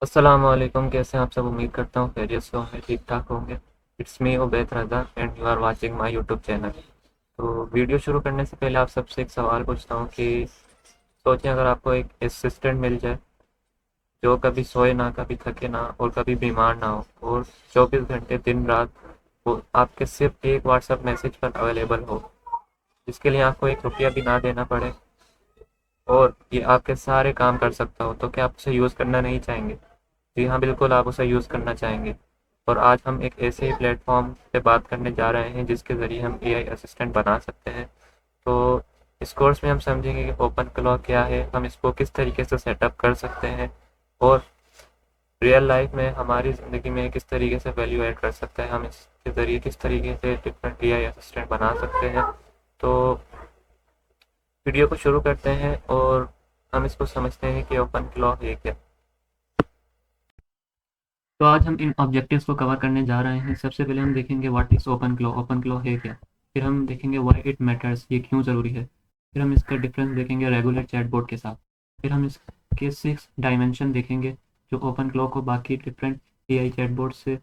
अस्सलाम वालेकुम। कैसे हैं आप सब? उम्मीद करता हूँ खैरियत से होंगे, ठीक ठाक होंगे। It's me Ubaid Raza and you are watching my YouTube channel. तो वीडियो शुरू करने से पहले आप सबसे एक सवाल पूछता हूँ कि सोचें अगर आपको एक असिस्टेंट मिल जाए जो कभी सोए ना, कभी थके ना और कभी बीमार ना हो, और 24 घंटे दिन रात वो आपके सिर्फ एक व्हाट्सएप मैसेज पर अवेलेबल हो, जिसके लिए आपको 1 रुपया भी ना देना पड़े और ये आपके सारे काम कर सकता हो, तो क्या आप उसे यूज़ करना नहीं चाहेंगे? जी हाँ, बिल्कुल आप उसे यूज़ करना चाहेंगे। और आज हम एक ऐसे ही प्लेटफॉर्म पे बात करने जा रहे हैं जिसके ज़रिए हम एआई असिस्टेंट बना सकते हैं। तो इस कोर्स में हम समझेंगे कि ओपन क्लॉ क्या है, हम इसको किस तरीके से सेटअप कर सकते हैं और रियल लाइफ में हमारी ज़िंदगी में किस तरीके से वैल्यू ऐड कर सकता है, हम इसके ज़रिए किस तरीके से डिफरेंट एआई असिस्टेंट बना सकते हैं। तो वीडियो को शुरू करते हैं और हम इसको समझते हैं कि ओपन क्लॉ है क्या। तो आज हम इन ऑब्जेक्टिव्स को कवर करने जा रहे हैं। सबसे पहले हम देखेंगे what is open claw, open claw है क्या। फिर हम देखेंगे व्हाई इट मैटर्स, ये क्यों ज़रूरी है। फिर हम इसका डिफरेंस देखेंगे रेगुलर चैटबॉट के साथ। फिर हम इसके 6 डायमेंशन देखेंगे जो ओपन क्लॉ को बाकी डिफरेंट एआई चैटबॉट से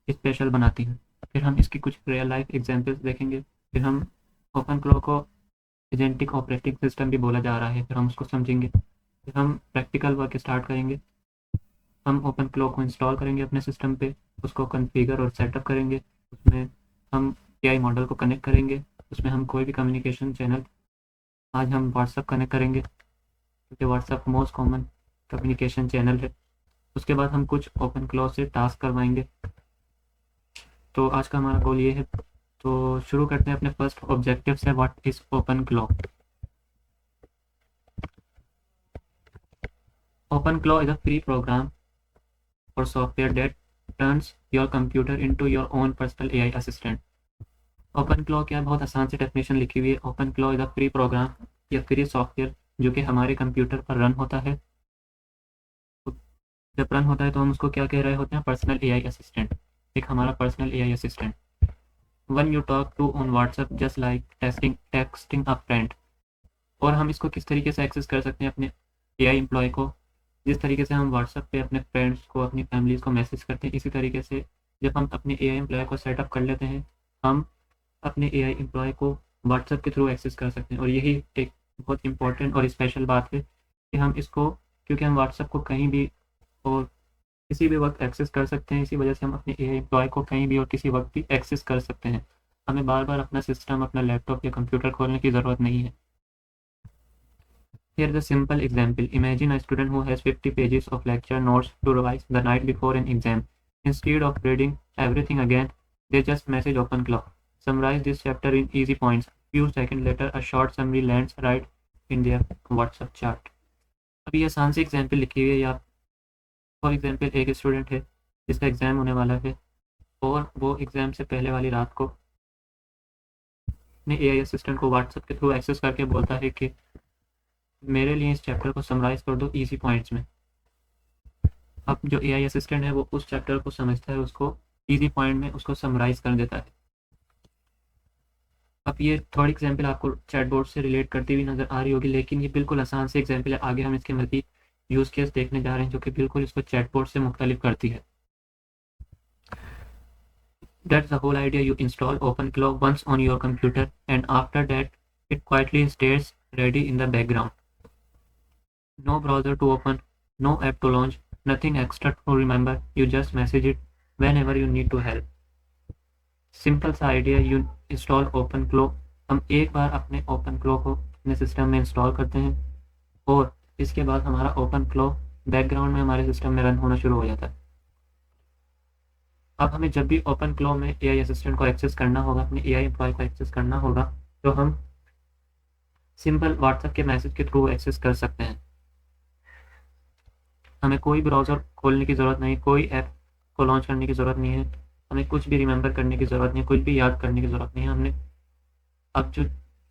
स्पेशल बनाती हैं। फिर हम इसकी कुछ रियल लाइफ एग्जांपल्स देखेंगे। फिर हम ओपन क्लॉ को एजेंटिक ऑपरेटिंग सिस्टम भी बोला जा रहा है, फिर हम उसको समझेंगे। फिर हम प्रैक्टिकल वर्क स्टार्ट करेंगे। हम ओपन क्लॉ को इंस्टॉल करेंगे अपने सिस्टम पे, उसको कॉन्फ़िगर और सेटअप करेंगे। उसमें हम एआई मॉडल को कनेक्ट करेंगे। उसमें हम कोई भी कम्युनिकेशन चैनल, आज हम व्हाट्सएप कनेक्ट करेंगे क्योंकि WhatsApp most common communication channel है। उसके बाद हम कुछ ओपन क्लॉ से टास्क करवाएंगे। तो आज का हमारा गोल ये है। तो शुरू करते हैं अपने फर्स्ट ऑब्जेक्टिव से, what is open claw. Open claw is a free program or software that turns your computer into your own personal AI assistant। Open claw क्या, बहुत आसान से डेफिनेशन लिखी हुई है। Open claw is a free program या free software जो कि हमारे कंप्यूटर पर रन होता है। तो जब रन होता है तो हम उसको क्या कह रहे होते हैं, पर्सनल एआई असिस्टेंट, एक हमारा personal AI assistant. One you talk to on WhatsApp just like texting a friend. और हम इसको किस तरीके से एक्सेस कर सकते हैं अपने एआई एम्प्लॉय को, जिस तरीके से हम व्हाट्सएप पे अपने फ्रेंड्स को, अपनी फैमिलीज़ को मैसेज करते हैं, इसी तरीके से जब हम अपने एआई एम्प्लॉय को सेटअप कर लेते हैं, हम अपने एआई एम्प्लॉय को व्हाट्सएप के थ्रू एक्सेस कर सकते हैं। और यही एक बहुत इंपॉर्टेंट और स्पेशल बात है कि हम इसको, क्योंकि हम व्हाट्सएप को कहीं भी और किसी भी वक्त एक्सेस कर सकते हैं, इसी वजह से हम अपने एआई एम्प्लॉय को कहीं भी और किसी वक्त भी एक्सेस कर सकते हैं। हमें बार बार अपना सिस्टम, अपना लैपटॉप या कंप्यूटर खोलने की ज़रूरत नहीं है। Here is a simple example. Imagine a student who has 50 pages of lecture notes to revise the night before an exam. Instead of reading everything again, they just message OpenClaw. Summarize this chapter in easy points. Few seconds later, a short summary lands right in their WhatsApp chat. अभी आसान सी example लिखी हुई है या for example एक student है जिसका exam होने वाला है और वो एग्ज़ाम से पहले वाली रात को अपने एआई असिस्टेंट को व्हाट्सएप के थ्रू एक्सेस करके बोलता है कि मेरे लिए इस चैप्टर को समराइज़ कर दो इजी पॉइंट्स में। अब जो एआई असिस्टेंट है वो उस चैप्टर को समझता है, उसको इजी पॉइंट में उसको समराइज़ कर देता है। अब ये थर्ड एग्जांपल आपको चैटबॉट से रिलेट करती हुई नज़र आ रही होगी, लेकिन ये बिल्कुल आसान से एग्जांपल है। आगे हम इसके मज़ीद यूज़ केस देखने जा रहे हैं जो कि बिल्कुल इसको चैटबॉट से मुख्तलिफ करती है। That's the whole idea. You install OpenClaw once on your computer and after that it quietly stays ready in the background. No browser to open, no app to launch, nothing extra to remember. You just message it whenever you need to help. Simple सा idea, you install open क्लो। हम एक बार अपने open क्लो को अपने system में install करते हैं और इसके बाद हमारा ओपन क्लो बैकग्राउंड में हमारे सिस्टम में रन होना शुरू हो जाता है। अब हमें जब भी ओपन क्लो में एआई असिस्टेंट को एक्सेस करना होगा, अपने एआई एम्प्लॉय को एक्सेस करना होगा, तो हम सिंपल व्हाट्सएप के मैसेज के थ्रू एक्सेस कर सकते हैं। हमें कोई ब्राउज़र खोलने की ज़रूरत नहीं, कोई ऐप को लॉन्च करने की ज़रूरत नहीं है, हमें कुछ भी रिमेंबर करने की ज़रूरत नहीं है, कुछ भी याद करने की ज़रूरत नहीं है। हमने अब जो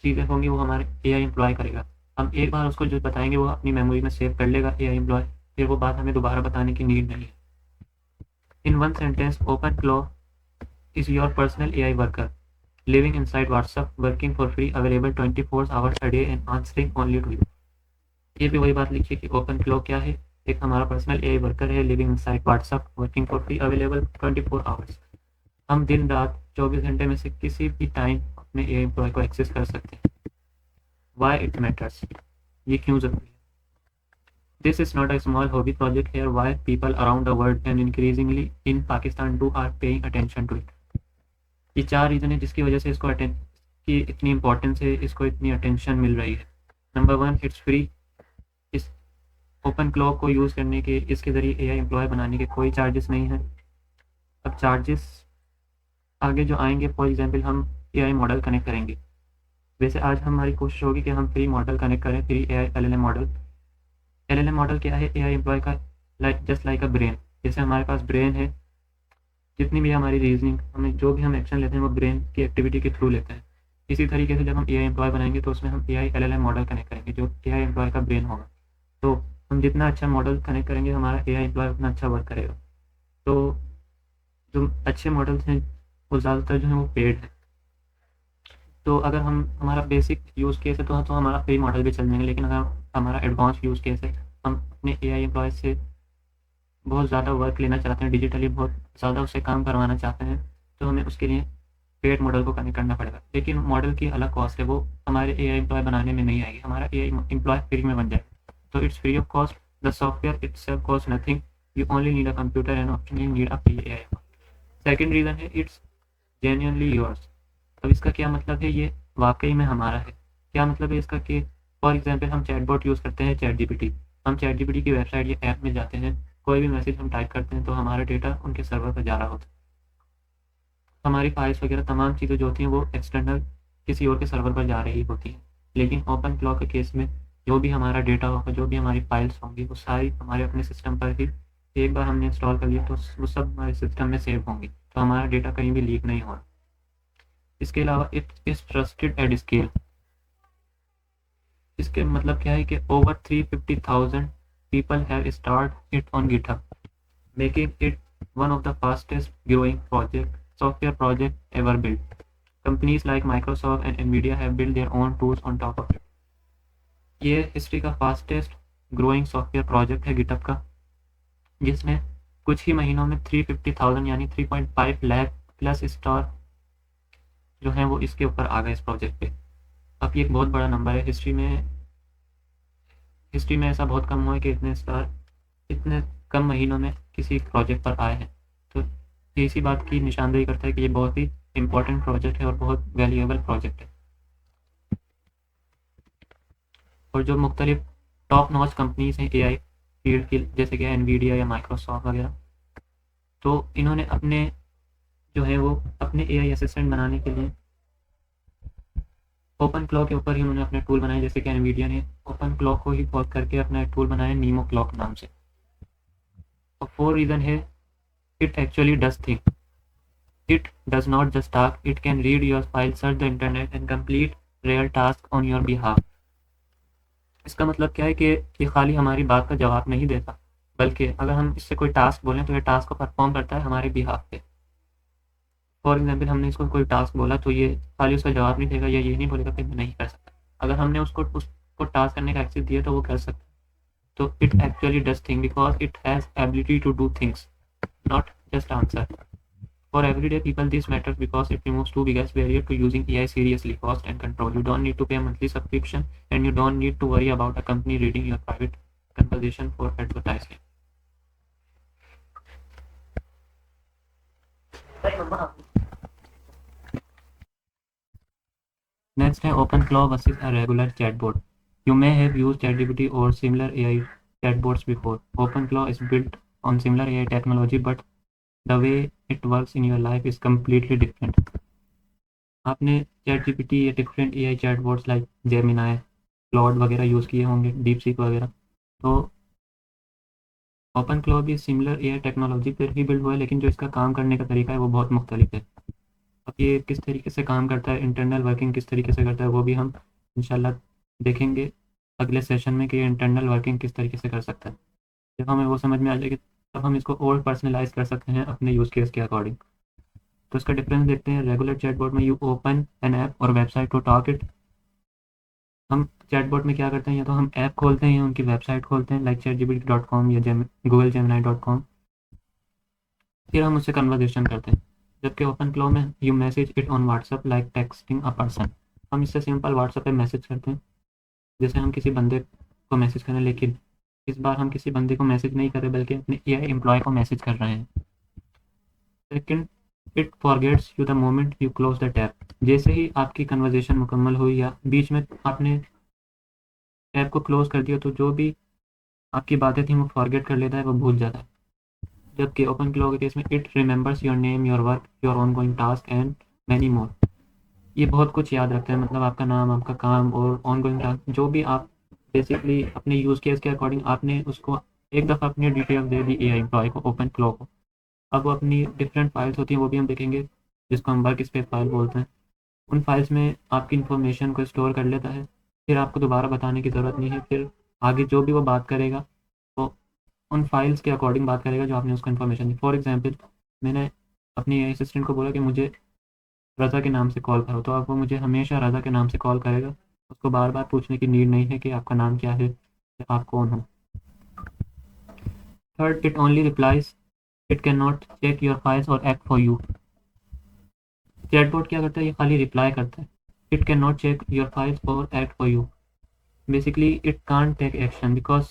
चीज़ें होंगी वो हमारे एआई एम्प्लॉय करेगा। हम एक बार उसको जो बताएंगे वो अपनी मेमोरी में सेव कर लेगा एआई एम्प्लॉय, फिर वो बात हमें दोबारा बताने की नीड नहीं है। In one sentence, open claw is your personal AI worker living inside WhatsApp, working for free, available 24 hours a day and answering only to you. ये भी वही बात लिखिए कि ओपन क्लॉ क्या है। एक हमारा पर्सनल एआई वर्कर है living inside WhatsApp, working for free, available 24 hours. हम दिन रात 24 घंटे में से किसी भी टाइम अपने एआई एम्प्लॉय को एक्सेस कर सकते हैं। वाई इट मैटर्स, ये क्यों ज़रूरी है? This is not a small hobby project here, why people around the world and increasingly in Pakistan do are paying attention to it. ये 4 रीज़न है जिसकी वजह से इसको की इतनी इंपॉर्टेंस है, इसको इतनी अटेंशन मिल रही है। Number 1, it's free. इस ओपन क्लॉक को यूज़ करने के, इसके ज़रिए एआई एम्प्लॉय बनाने के कोई चार्जेस नहीं हैं। अब चार्जेस आगे जो आएंगे, फॉर एग्जांपल हम एआई मॉडल कनेक्ट करेंगे। वैसे आज हमारी कोशिश होगी कि हम फ्री मॉडल कनेक्ट करें, free AI LLM model. LLM model क्या है? एआई एम्प्लॉय का जस्ट लाइक अ ब्रेन। जैसे हमारे पास ब्रेन है, जितनी भी हमारी रीजनिंग, हमें जो भी हम एक्शन लेते हैं वो ब्रेन की एक्टिविटी के थ्रू लेते हैं। इसी तरीके से जब हम एआई एम्प्लॉय बनाएंगे तो उसमें हम एआई एलएलएम मॉडल कनेक्ट करेंगे जो एआई एम्प्लॉय का ब्रेन होगा। तो हम जितना अच्छा मॉडल कनेक्ट करेंगे, हमारा एआई एम्प्लॉय उतना अच्छा वर्क करेगा। तो जो अच्छे मॉडल्स हैं वो ज़्यादातर जो है वो पेड है। तो अगर हम हमारा बेसिक यूज़ केस है तो हमारा फ्री मॉडल भी चल जाएंगे, लेकिन अगर हमारा एडवांस यूज़ केस है, हम अपने एआई एम्प्लॉय से बहुत ज़्यादा वर्क लेना चाहते हैं, डिजिटली बहुत ज़्यादा उससे काम करवाना चाहते हैं, तो हमें उसके लिए पेड मॉडल को कनेक्ट करना पड़ेगा। लेकिन मॉडल की अलग कॉस्ट है, वो हमारे एआई एम्प्लॉय बनाने में नहीं आएगी, हमारा एआई एम्प्लॉय फ्री में बन जाएगा। तो it's free of cost, the software itself cost nothing, you only need a computer and optionally need a free AI. Second reason है इट्स जेन्युइनली योर्स। अब इसका क्या मतलब है? ये वाकई में हमारा है। क्या मतलब है इसका? कि फॉर एग्जांपल हम चैटबॉट यूज़ करते हैं, चैट जीपीटी। हम चैट जीपीटी की वेबसाइट या ऐप में जाते हैं, कोई भी मैसेज हम टाइप करते हैं तो हमारा डेटा उनके सर्वर पर जा रहा होता है। हमारी फाइल्स वगैरह तमाम चीज़ें जो होती हैं वो एक्सटर्नल किसी और के सर्वर पर जा रही होती हैं। लेकिन ओपन क्लॉक के केस में जो भी हमारा डेटा होगा, जो भी हमारी फाइल्स होंगी, वो सारी हमारे अपने सिस्टम पर ही, एक बार हमने इंस्टॉल कर लिया तो वो सब हमारे सिस्टम में सेव होंगी, तो हमारा डेटा कहीं भी लीक नहीं होगा। इसके अलावा it is trusted at scale. इसके मतलब क्या है कि over 350,000 people have start it on GitHub, making it one of the fastest growing software project ever built. Companies like Microsoft and Nvidia have built their own tools on top of it. ये history का fastest growing software project है GitHub का, जिसमें कुछ ही महीनों में 350,000 यानी 3.5 lakh plus star जो हैं वो इसके ऊपर आ गए इस प्रोजेक्ट पे। अब ये एक बहुत बड़ा नंबर है। हिस्ट्री में ऐसा बहुत कम हुआ है कि इतने स्टार इतने कम महीनों में किसी प्रोजेक्ट पर आए हैं। तो ये इसी बात की निशानदेही करता है कि ये बहुत ही इंपॉर्टेंट प्रोजेक्ट है और बहुत वैल्यूएबल प्रोजेक्ट है। और जो मुख्तलिफ टॉप नॉच कंपनीज हैं एआई फील्ड की, जैसे कि एनवीडिया या माइक्रोसॉफ्ट वगैरह, तो इन्होंने अपने जो है वो अपने एआई असिस्टेंट बनाने के लिए ओपन क्लॉक के ऊपर ही उन्होंने अपने टूल बनाए। जैसे कि एनवीडिया ने ओपन क्लॉक को ही फॉर्क करके अपना एक टूल बनाया नीमो क्लॉक नाम से। और 4 रीज़न है it actually does thing. It does not just task, it can read your file, search the internet and complete real task on your behalf. इसका मतलब क्या है कि ये खाली हमारी बात का जवाब नहीं देता, बल्कि अगर हम इससे कोई टास्क बोलें तो ये टास्क को परफॉर्म करता है हमारे बिहाफ पे। फॉर एग्जाम्पल हमने इसको कोई टास्क बोला तो ये खाली उसका जवाब नहीं देगा या ये नहीं बोलेगा कि मैं नहीं कर सकता। अगर हमने उसको टास्क करने का एक्सेस दिया तो वो कर सकता है। तो it actually does thing because it has ability to do things, not just answer. For everyday people, this matters because it removes two biggest barriers to using AI seriously: cost and control. You don't need to pay a monthly subscription, and you don't need to worry about a company reading your private conversation for advertising. Next है OpenClaw versus a regular chatbot. You may have used ChatGPT or similar AI chatbots before. OpenClaw is built on similar AI technology, but the way it works in your life is completely different. आपने ChatGPT या different AI chatbots like Gemini, Claude वगैरह use किए होंगे, DeepSeek वगैरह। तो open claw भी similar AI technology पर ही build हुआ है, लेकिन जो इसका काम करने का तरीका है वो बहुत मुख्तलिफ है। अब ये किस तरीके से काम करता है, इंटरनल वर्किंग किस तरीके से करता है, वो भी हम इंशाल्लाह देखेंगे अगले सेशन में कि इंटरनल वर्किंग किस तरीके से कर सकता है। जब हमें वो समझ में आ जाएगी तब हम इसको और पर्सनलाइज कर सकते हैं अपने यूज़ केस के अकॉर्डिंग। तो इसका डिफरेंस देखते हैं। रेगुलर चैटबॉट में यू ओपन एन ऐप और वेबसाइट टू टॉक इट। हम चैटबॉट में क्या करते हैं, या तो हम ऐप खोलते हैं या उनकी वेबसाइट खोलते हैं लाइक ChatGPT.com या गूगल Gemini.com, फिर हम उससे कन्वर्सेशन करते हैं। जबकि ओपन क्लो में you message it on WhatsApp like texting a person. हम इससे सिंपल व्हाट्सएप पे मैसेज करते हैं जैसे हम किसी बंदे को मैसेज करें, लेकिन इस बार हम किसी बंदे को मैसेज नहीं कर रहे बल्कि अपने AI एम्प्लॉय को मैसेज कर रहे हैं। Second, it forgets you the moment you close the tab. जैसे ही आपकी कन्वर्सेशन मुकम्मल हुई या बीच में आपने टैब को क्लोज कर दिया तो जो भी आपकी बातें थी वो फॉरगेट कर लेता है, वो भूल जाता है। जबकि ओपन क्लो के केस में it remembers your name, your work, your on going task and many more. ये बहुत कुछ याद रखता है, मतलब आपका नाम, आपका काम और ऑन गोइंग टास्क, जो भी आप बेसिकली अपने यूज़ केस के अकॉर्डिंग आपने उसको एक दफ़ा अपनी डिटेल दे दी AI एम्प्लॉय को, ओपन क्लो को। अब वो अपनी डिफरेंट फाइल्स होती हैं, वो भी हम देखेंगे, जिसको हम वर्क स्पेस फाइल बोलते हैं। उन फाइल्स में आपकी इन्फॉर्मेशन को स्टोर कर लेता है, फिर आपको दोबारा बताने की ज़रूरत नहीं है। फिर आगे जो भी वो बात करेगा वो उन फाइल्स के अकॉर्डिंग बात करेगा जो आपने उसको इन्फॉर्मेशन दी। फॉर एग्जांपल, मैंने अपनी असिस्टेंट को बोला कि मुझे रज़ा के नाम से कॉल करो, तो अब वो मुझे हमेशा रज़ा के नाम से कॉल करेगा। उसको बार बार पूछने की नीड नहीं है कि आपका नाम क्या है या आप कौन हो। Third, it only replies, it can not check your files और एक्ट फॉर यू। चैटबॉट क्या करता है, ये खाली रिप्लाई करता है। It can not check your files और act for you. Basically it can't take action because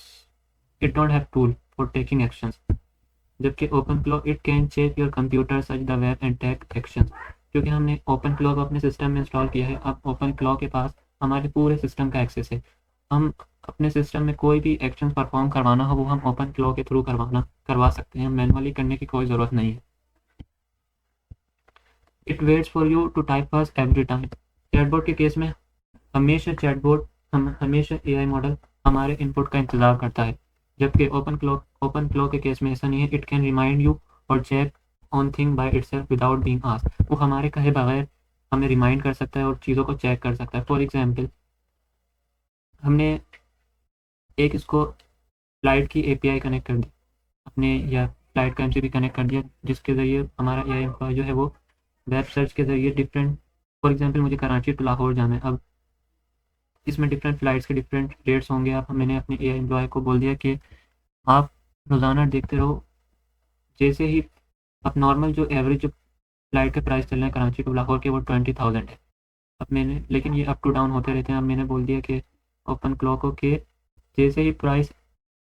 it don't have tool for taking actions. जबकि OpenClaw it can check your computer, search the web and take action. क्योंकि हमने open क्लो को अपने system में install किया है, अब open क्लो के पास हमारे पूरे सिस्टम का एक्सेस है। हम अपने सिस्टम में कोई भी एक्शन परफॉर्म करवाना हो वो हम ओपन क्लो के थ्रू करवा सकते हैं, मैनुअली करने की कोई ज़रूरत नहीं है। It waits for you to type first every time. Chatbot के केस में हमेशा AI मॉडल हमारे इनपुट का इंतज़ार करता है। जबकि ओपन क्लो के केस में ऐसा नहीं है। It can remind you or check on thing by itself without being asked. वो हमारे कहे बगैर हमें रिमाइंड कर सकता है और चीज़ों को चेक कर सकता है। फॉर एग्जांपल, हमने एक इसको फ्लाइट की API कनेक्ट कर दी अपने, या फ्लाइट का MCP कनेक्ट कर दिया, जिसके ज़रिए हमारा AI एम्प्लॉय जो है वो वेब सर्च के ज़रिए डिफरेंट, फॉर एग्जांपल मुझे कराची टू लाहौर जाना है। अब इसमें डिफरेंट फ़्लाइट्स के डिफरेंट रेट्स होंगे। अब मैंने अपने AI एम्प्लॉय को बोल दिया कि आप रोज़ाना देखते रहो, जैसे ही अब नॉर्मल जो एवरेज जो फ़्लाइट के प्राइस चल रहे हैं कराची टू लाहौर के वो 20,000 है। अब मैंने, लेकिन ये अप टू डाउन होते रहते हैं। अब मैंने बोल दिया कि ओपन क्लो को कि जैसे ही प्राइस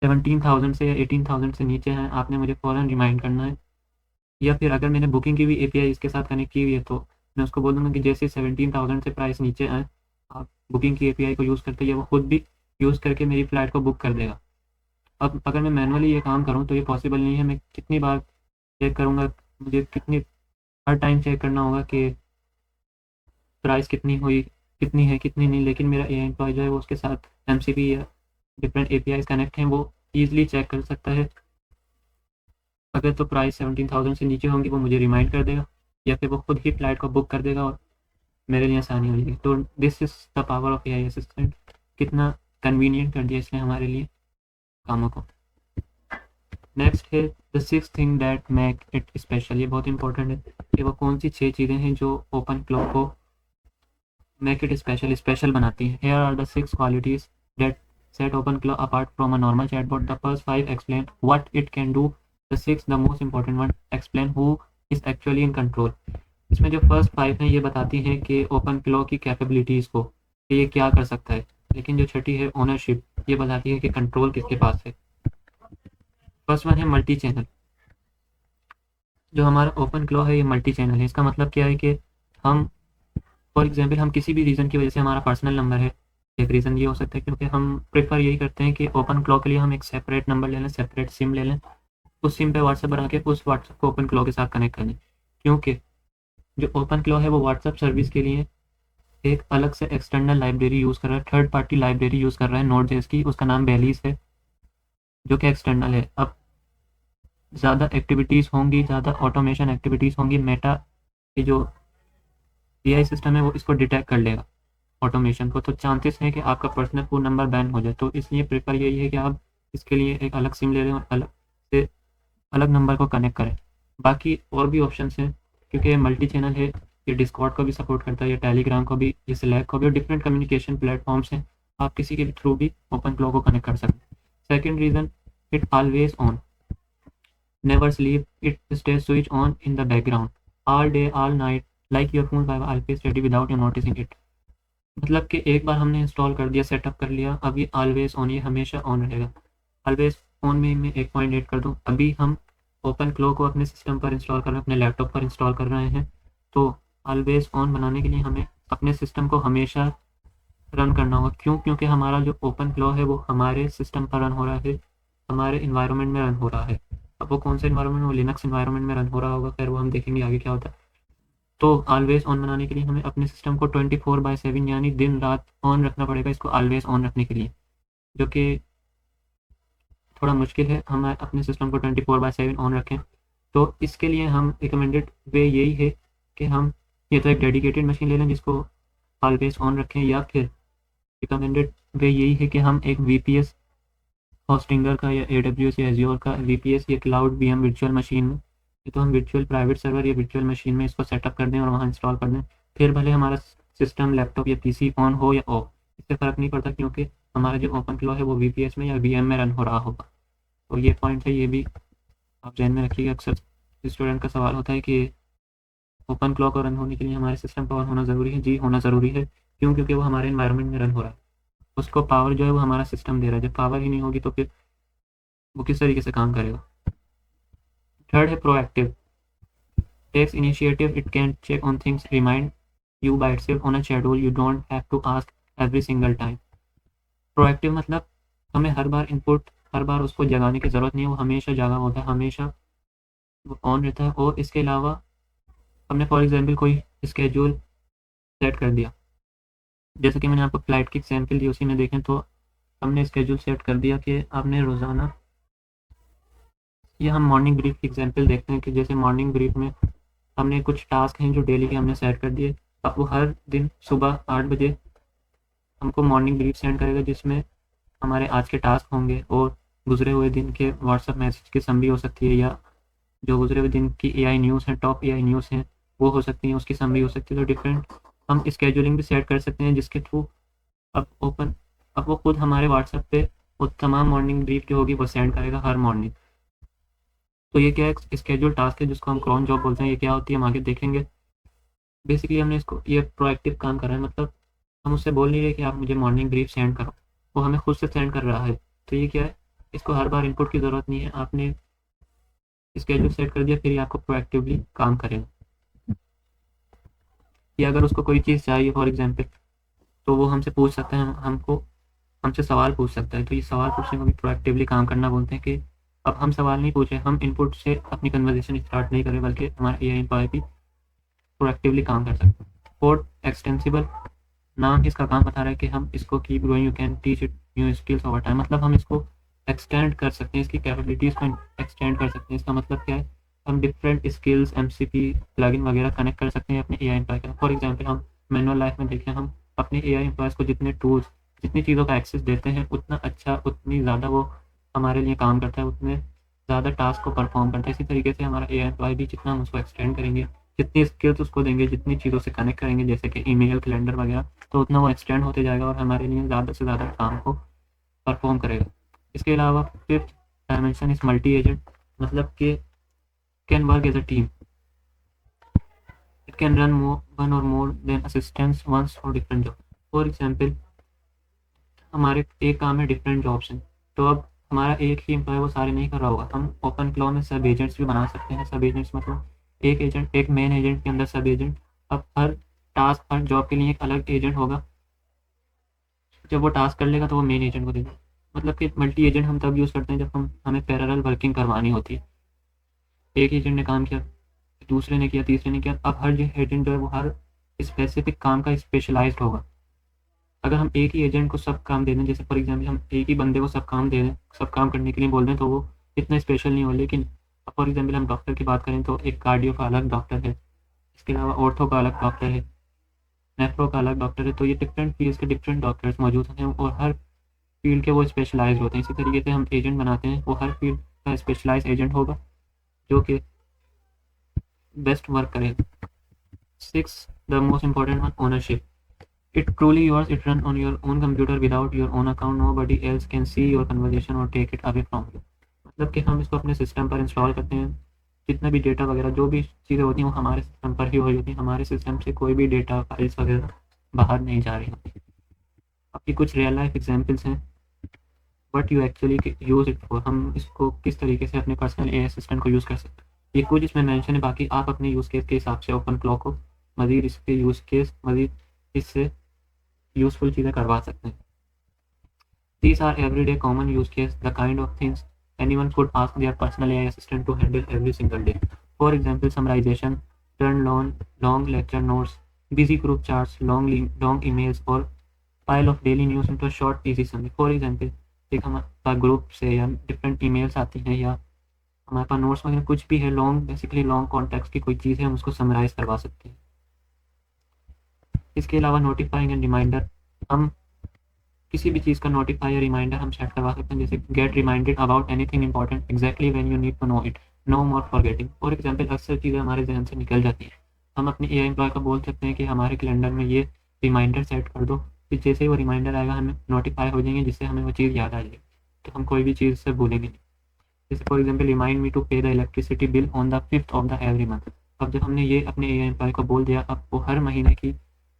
17,000 से या 18,000 से नीचे हैं आपने मुझे फ़ौरन रिमाइंड करना है। या फिर अगर मैंने बुकिंग की भी API इसके साथ कनेक्ट की हुई है तो मैं उसको बोल दूँगा कि जैसे 17,000 से प्राइस नीचे आए, आप बुकिंग की API को यूज़ करते हैं, वो खुद भी यूज़ करके मेरी फ़्लाइट को बुक कर देगा। अब अगर मैं मैनुअली ये काम करूँ तो ये पॉसिबल नहीं है। मैं कितनी बार चेक करूँगा, मुझे हर टाइम चेक करना होगा कि प्राइस कितनी हुई, कितनी है, कितनी नहीं। लेकिन मेरा AI एम्प्लॉय जो है वो उसके साथ MCP या डिफरेंट APIs कनेक्ट हैं, वो ईज़िली चेक कर सकता है। अगर तो प्राइस 17,000 से नीचे होंगी वो मुझे रिमाइंड कर देगा, या फिर वो खुद ही फ़्लाइट को बुक कर देगा और मेरे लिए आसानी हो जाएगी। तो this is the power of AI assistant. कितना कन्वीनियंट कर दिया इसने हमारे लिए कामों को। नेक्स्ट है the six thing that make it special. ये बहुत इंपॉर्टेंट है कि वो कौन सी 6 चीज़ें हैं जो ओपन क्लो को मेक इट स्पेशल बनाती हैं। Here are the 6 qualities that set OpenClaw apart from a normal chatbot. The first 5 explain what it can do. The 6, the most important one, explain who is actually in control. इसमें जो first 5 हैं ये बताती हैं कि open क्लो की capabilities को, कि ये क्या कर सकता है। लेकिन जो छठी है ओनरशिप, ये बताती है कि कंट्रोल किसके पास है। फर्स्ट वन है मल्टी चैनल। जो हमारा ओपन क्लो है ये मल्टी चैनल है। इसका मतलब क्या है कि हम, फॉर एग्जांपल, हम किसी भी रीज़न की वजह से हमारा पर्सनल नंबर है, एक रीज़न ये हो सकता है क्योंकि हम प्रेफर यही करते हैं कि ओपन क्लो के लिए हम एक सेपरेट नंबर ले लें, सेपरेट सिम ले लें, उस सिम पे व्हाट्सएप बना के उस व्हाट्सएप को ओपन क्लो के साथ कनेक्ट कर लें। क्योंकि जो ओपन क्लो है वो व्हाट्सएप सर्विस के लिए एक अलग से एक्सटर्नल लाइब्रेरी यूज़ कर रहा है, थर्ड पार्टी लाइब्रेरी यूज़ कर रहा है Node.js की, उसका नाम बेलीज है, जो कि एक्सटर्नल है। अब ज़्यादा एक्टिविटीज़ होंगी, ज़्यादा ऑटोमेशन एक्टिविटीज़ होंगी, मेटा की जो AI सिस्टम है वो इसको डिटेक्ट कर लेगा ऑटोमेशन को, तो चांसेस हैं कि आपका पर्सनल फ़ोन नंबर बैन हो जाए। तो इसलिए प्रेफर यही है कि आप इसके लिए एक अलग सिम ले लें और अलग नंबर को कनेक्ट करें। बाकी और भी ऑप्शंस हैं क्योंकि ये मल्टी चैनल है, ये डिस्कॉर्ड को भी सपोर्ट करता है, ये टेलीग्राम को भी, ये स्लैक को भी, और डिफरेंट कम्युनिकेशन प्लेटफॉर्म्स हैं आप किसी के भी थ्रू भी ओपन फ्लो को कनेक्ट कर सकते हैं। Second reason, it always on, never sleep, it stay switch on in the background all day all night, like your phone by always ready without you noticing it. मतलब कि एक बार हमने install कर दिया, सेटअप कर लिया, अब ये ऑलवेज ऑन, ये हमेशा ऑन रहेगा। ऑलवेज ऑन में मैं एक पॉइंट ऐड कर दूँ, अभी हम ओपन फ्लो को अपने सिस्टम पर इंस्टॉल कर रहे हैं, अपने लैपटॉप पर इंस्टॉल कर रहे हैं, तो ऑलवेज ऑन बनाने के लिए हमें अपने सिस्टम को हमेशा रन करना होगा। क्यों? क्योंकि हमारा जो ओपन फ्लो है वो हमारे सिस्टम पर रन हो रहा है, हमारे इन्वायरमेंट में रन हो रहा है। अब वो कौन सा इन्वायरमेंट, वो लिनक्स इन्वायरमेंट में रन हो रहा होगा, खैर वो हम देखेंगे आगे क्या होता है। तो ऑलवेज ऑन बनाने के लिए हमें अपने सिस्टम को 24/7 यानी दिन रात ऑन रखना पड़ेगा, इसको ऑलवेज ऑन रखने के लिए, जो कि थोड़ा मुश्किल है। हम अपने सिस्टम को 24/7 ऑन रखें, तो इसके लिए हम रिकमेंडेड वे यही है कि हम ये तो एक डेडिकेटेड मशीन ले लें जिसको ऑलवेज ऑन रखें, या फिर रिकमेंडेड वे यही है कि हम एक VPS होस्टिंगर का या AWS या एज्योर का VPS या क्लाउड VM वर्चुअल मशीन में, ये तो हम वर्चुअल प्राइवेट सर्वर या वर्चुअल मशीन में इसको सेटअप कर दें और वहाँ इंस्टॉल कर दें। फिर भले हमारा सिस्टम, लैपटॉप या PC ऑन हो या ऑफ, इससे फ़र्क नहीं पड़ता, क्योंकि हमारा जो ओपन फ्लो है वो VPS में या VM में रन हो रहा होगा। तो ये पॉइंट है, ये भी आप ध्यान में रखिएगा। अक्सर स्टूडेंट का सवाल होता है कि ओपन फ्लो को रन होने के लिए हमारे सिस्टम पर होना ज़रूरी है। जी, होना ज़रूरी है। क्यों? क्योंकि वो हमारे इन्वायरमेंट में रन हो रहा है, उसको पावर जो है वो हमारा सिस्टम दे रहा है। जब पावर ही नहीं होगी तो फिर वो किस तरीके से काम करेगा। थर्ड है proactive, takes initiative, it can check on things, remind you by itself on a schedule, you don't have to ask every single time. Proactive मतलब हमें हर बार इनपुट, हर बार उसको जगाने की ज़रूरत नहीं है, वो हमेशा जागा होता है, हमेशा वो ऑन रहता है। और इसके अलावा हमने फॉर एग्जांपल कोई स्केड्यूल सेट कर दिया, जैसे कि मैंने आपको फ्लाइट की एग्जाम्पल दी, उसी में देखें तो हमने स्केड्यूल सेट कर दिया कि आपने रोज़ाना, ये हम मॉर्निंग ब्रीफ की एग्जांपल देखते हैं कि जैसे मॉर्निंग ब्रीफ में हमने कुछ टास्क हैं जो डेली के हमने सेट कर दिए। अब वो हर दिन सुबह 8 बजे हमको मॉर्निंग ब्रीफ सेंड करेगा, जिसमें हमारे आज के टास्क होंगे और गुजरे हुए दिन के व्हाट्सअप मैसेज की समरी हो सकती है, या जो गुजरे हुए दिन की AI न्यूज़ हैं, टॉप AI न्यूज़ हैं, वो हो सकती हैं, उसकी समरी हो सकती है। तो डिफरेंट हम स्केड्यूलिंग भी सेट कर सकते हैं, जिसके थ्रू अब वो खुद हमारे व्हाट्सएप पे वो तमाम मॉर्निंग ब्रीफ जो होगी वो सेंड करेगा हर मॉर्निंग। तो ये क्या है, स्केड्यूल टास्क है जिसको हम क्रॉन जॉब बोलते हैं। ये क्या होती है हम आगे देखेंगे। बेसिकली हमने इसको, ये प्रोएक्टिव काम कर रहा है, मतलब हम उससे बोल नहीं रहे कि आप मुझे मॉर्निंग ब्रीफ सेंड करो, वो हमें खुद से सेंड कर रहा है। तो ये क्या है, इसको हर बार इनपुट की ज़रूरत नहीं है, आपने स्केड्यूल सेट कर दिया, फिर ये आपको प्रोएक्टिवली काम करेगा। या अगर उसको कोई चीज़ चाहिए फॉर एग्जांपल, तो वो हमसे पूछ सकता है, हमको हमसे सवाल पूछ सकता है। तो ये सवाल पूछने को भी प्रोएक्टिवली काम करना बोलते हैं, कि अब हम सवाल नहीं पूछे, हम इनपुट से अपनी कन्वर्सेशन स्टार्ट नहीं करें, बल्कि हमारा AI एम्प्लॉय भी प्रोएक्टिवली काम कर सकते हैं। फोर्थ, एक्सटेंसिबल, नाम इसका काम बता रहा है कि हम इसको keep growing, you can teach it new skills over time, मतलब हम इसको एक्सटेंड कर सकते हैं, इसकी कैपेबिलिटीज़ को एक्सटेंड कर सकते हैं। इसका मतलब क्या है, हम डिफरेंट स्किल्स, MCP प्लगइन वगैरह कनेक्ट कर सकते हैं अपने AI एम्प्लॉय के साथ। फॉर एग्जांपल हम मैनुअल लाइफ में देखें, हम अपने AI एम्प्लॉयज़ को जितने टूल्स, जितनी चीज़ों का एक्सेस देते हैं, उतना अच्छा, उतनी ज़्यादा वो हमारे लिए काम करता है, उतने ज़्यादा टास्क को परफॉर्म करता है। इसी तरीके से हमारा AI एम्प्लॉय भी, जितना हम उसको एक्सटेंड करेंगे, जितनी स्किल्स उसको देंगे, जितनी चीज़ों से कनेक्ट करेंगे, जैसे कि ईमेल, कैलेंडर वगैरह, तो उतना वो एक्सटेंड होते जाएगा और हमारे लिए ज़्यादा से ज़्यादा काम को परफॉर्म करेगा। इसके अलावा fifth dimension is multi agent, मतलब कि can work as a team, it can run one और more than assistants ones for different job. For example हमारे एक काम है, डिफरेंट जॉब्स हैं, तो अब हमारा एक ही एम्प्लॉय वो सारे नहीं कर रहा होगा, हम ओपन फ्लो में सब एजेंट्स भी बना सकते हैं। सब एजेंट्स मतलब एक एजेंट, एक मेन एजेंट के अंदर सब एजेंट। अब हर टास्क, हर जॉब के लिए एक अलग एजेंट होगा, जब वो टास्क कर लेगा तो वो मेन एजेंट को देगा। मतलब कि मल्टी एजेंट हम तब यूज़ करते हैं जब हमें पैरेलल वर्किंग करवानी होती है। एक एजेंट ने काम किया, दूसरे ने किया, तीसरे ने किया, अब हर जो एजेंट जो है वो हर स्पेसिफिक काम का स्पेशलाइज्ड होगा। अगर हम एक ही एजेंट को सब काम दे दें, जैसे फॉर एग्जांपल हम एक ही बंदे को सब काम दे दें, सब काम करने के लिए बोल दें, तो वो इतना स्पेशल नहीं हो। लेकिन फॉर एग्जांपल हम डॉक्टर की बात करें तो एक कार्डियो का अलग डॉक्टर है, इसके अलावा ऑर्थो का अलग डॉक्टर है, नेफ्रो का अलग डॉक्टर है। तो ये डिफरेंट फील्ड्स के डिफरेंट डॉक्टर्स मौजूद हैं और हर फील्ड के वो स्पेशलाइज्ड होते हैं। इसी तरीके से हम एजेंट बनाते हैं, वो हर फील्ड का स्पेशलाइज एजेंट होगा जो कि बेस्ट वर्क करेगा। Six, the most important one, ownership, It truly yours. It run on your own computer without your own account. Nobody else can see your conversation or take it away from you. मतलब कि हम इसको अपने system पर install करते हैं, जितना भी डेटा वगैरह जो भी चीज़ें होती हैं वो हमारे सिस्टम पर ही हो जाती हैं, हमारे सिस्टम से कोई भी डेटा फाइल्स वगैरह बाहर नहीं जा रही होती। आपकी कुछ रियल लाइफ एग्जांपल्स हैं what you actually use it for, हम इसको किस तरीके से अपने पर्सनल एआई असिस्टेंट को यूज़ कर सकते हैं। ये कुछ इसमें मेंशन है, बाकी आप अपने यूज़ केस के हिसाब से ओपन क्लॉक को मज़ीद इसके यूज़ केस मज़ीद इससे यूज़फुल चीज़ें करवा सकते हैं। These are everyday common use case, the kind of things anyone could ask their personal AI assistant to handle every single day. For example, summarization, turn long lecture notes, busy group chats, long emails, or pile of daily news into a short easy summary. For example, एक हमारे group से या different emails आती हैं या हमारे पास notes वगैरह कुछ भी है, बेसिकली लॉन्ग कॉन्टेक्स्ट की कोई चीज़ है, हम उसको समराइज करवा सकते हैं। इसके अलावा नोटिफाइंग एंड रिमाइंडर, हम किसी भी चीज़ का नोटिफाई या रिमाइंडर हम सेट करवा सकते हैं, जैसे get reminded about anything important exactly when you need to know it, no more forgetting. For example, अक्सर चीज़ें हमारे जहन से निकल जाती हैं, हम अपने एआई एम्प्लॉय को बोल सकते हैं कि हमारे कैलेंडर में ये रिमाइंडर सेट कर दो, फिर जैसे ही वो रिमाइंडर आएगा हमें नोटिफाई हो जाएंगे, जिससे हमें वो चीज़ याद आ जाएगी, तो हम कोई भी चीज़ से भूलेंगे नहीं। जैसे for example, remind me to pay the electricity bill on the 5th of the every month. अब जब हमने ये अपने एआई एम्प्लॉय को बोल दिया, अब वो हर महीने की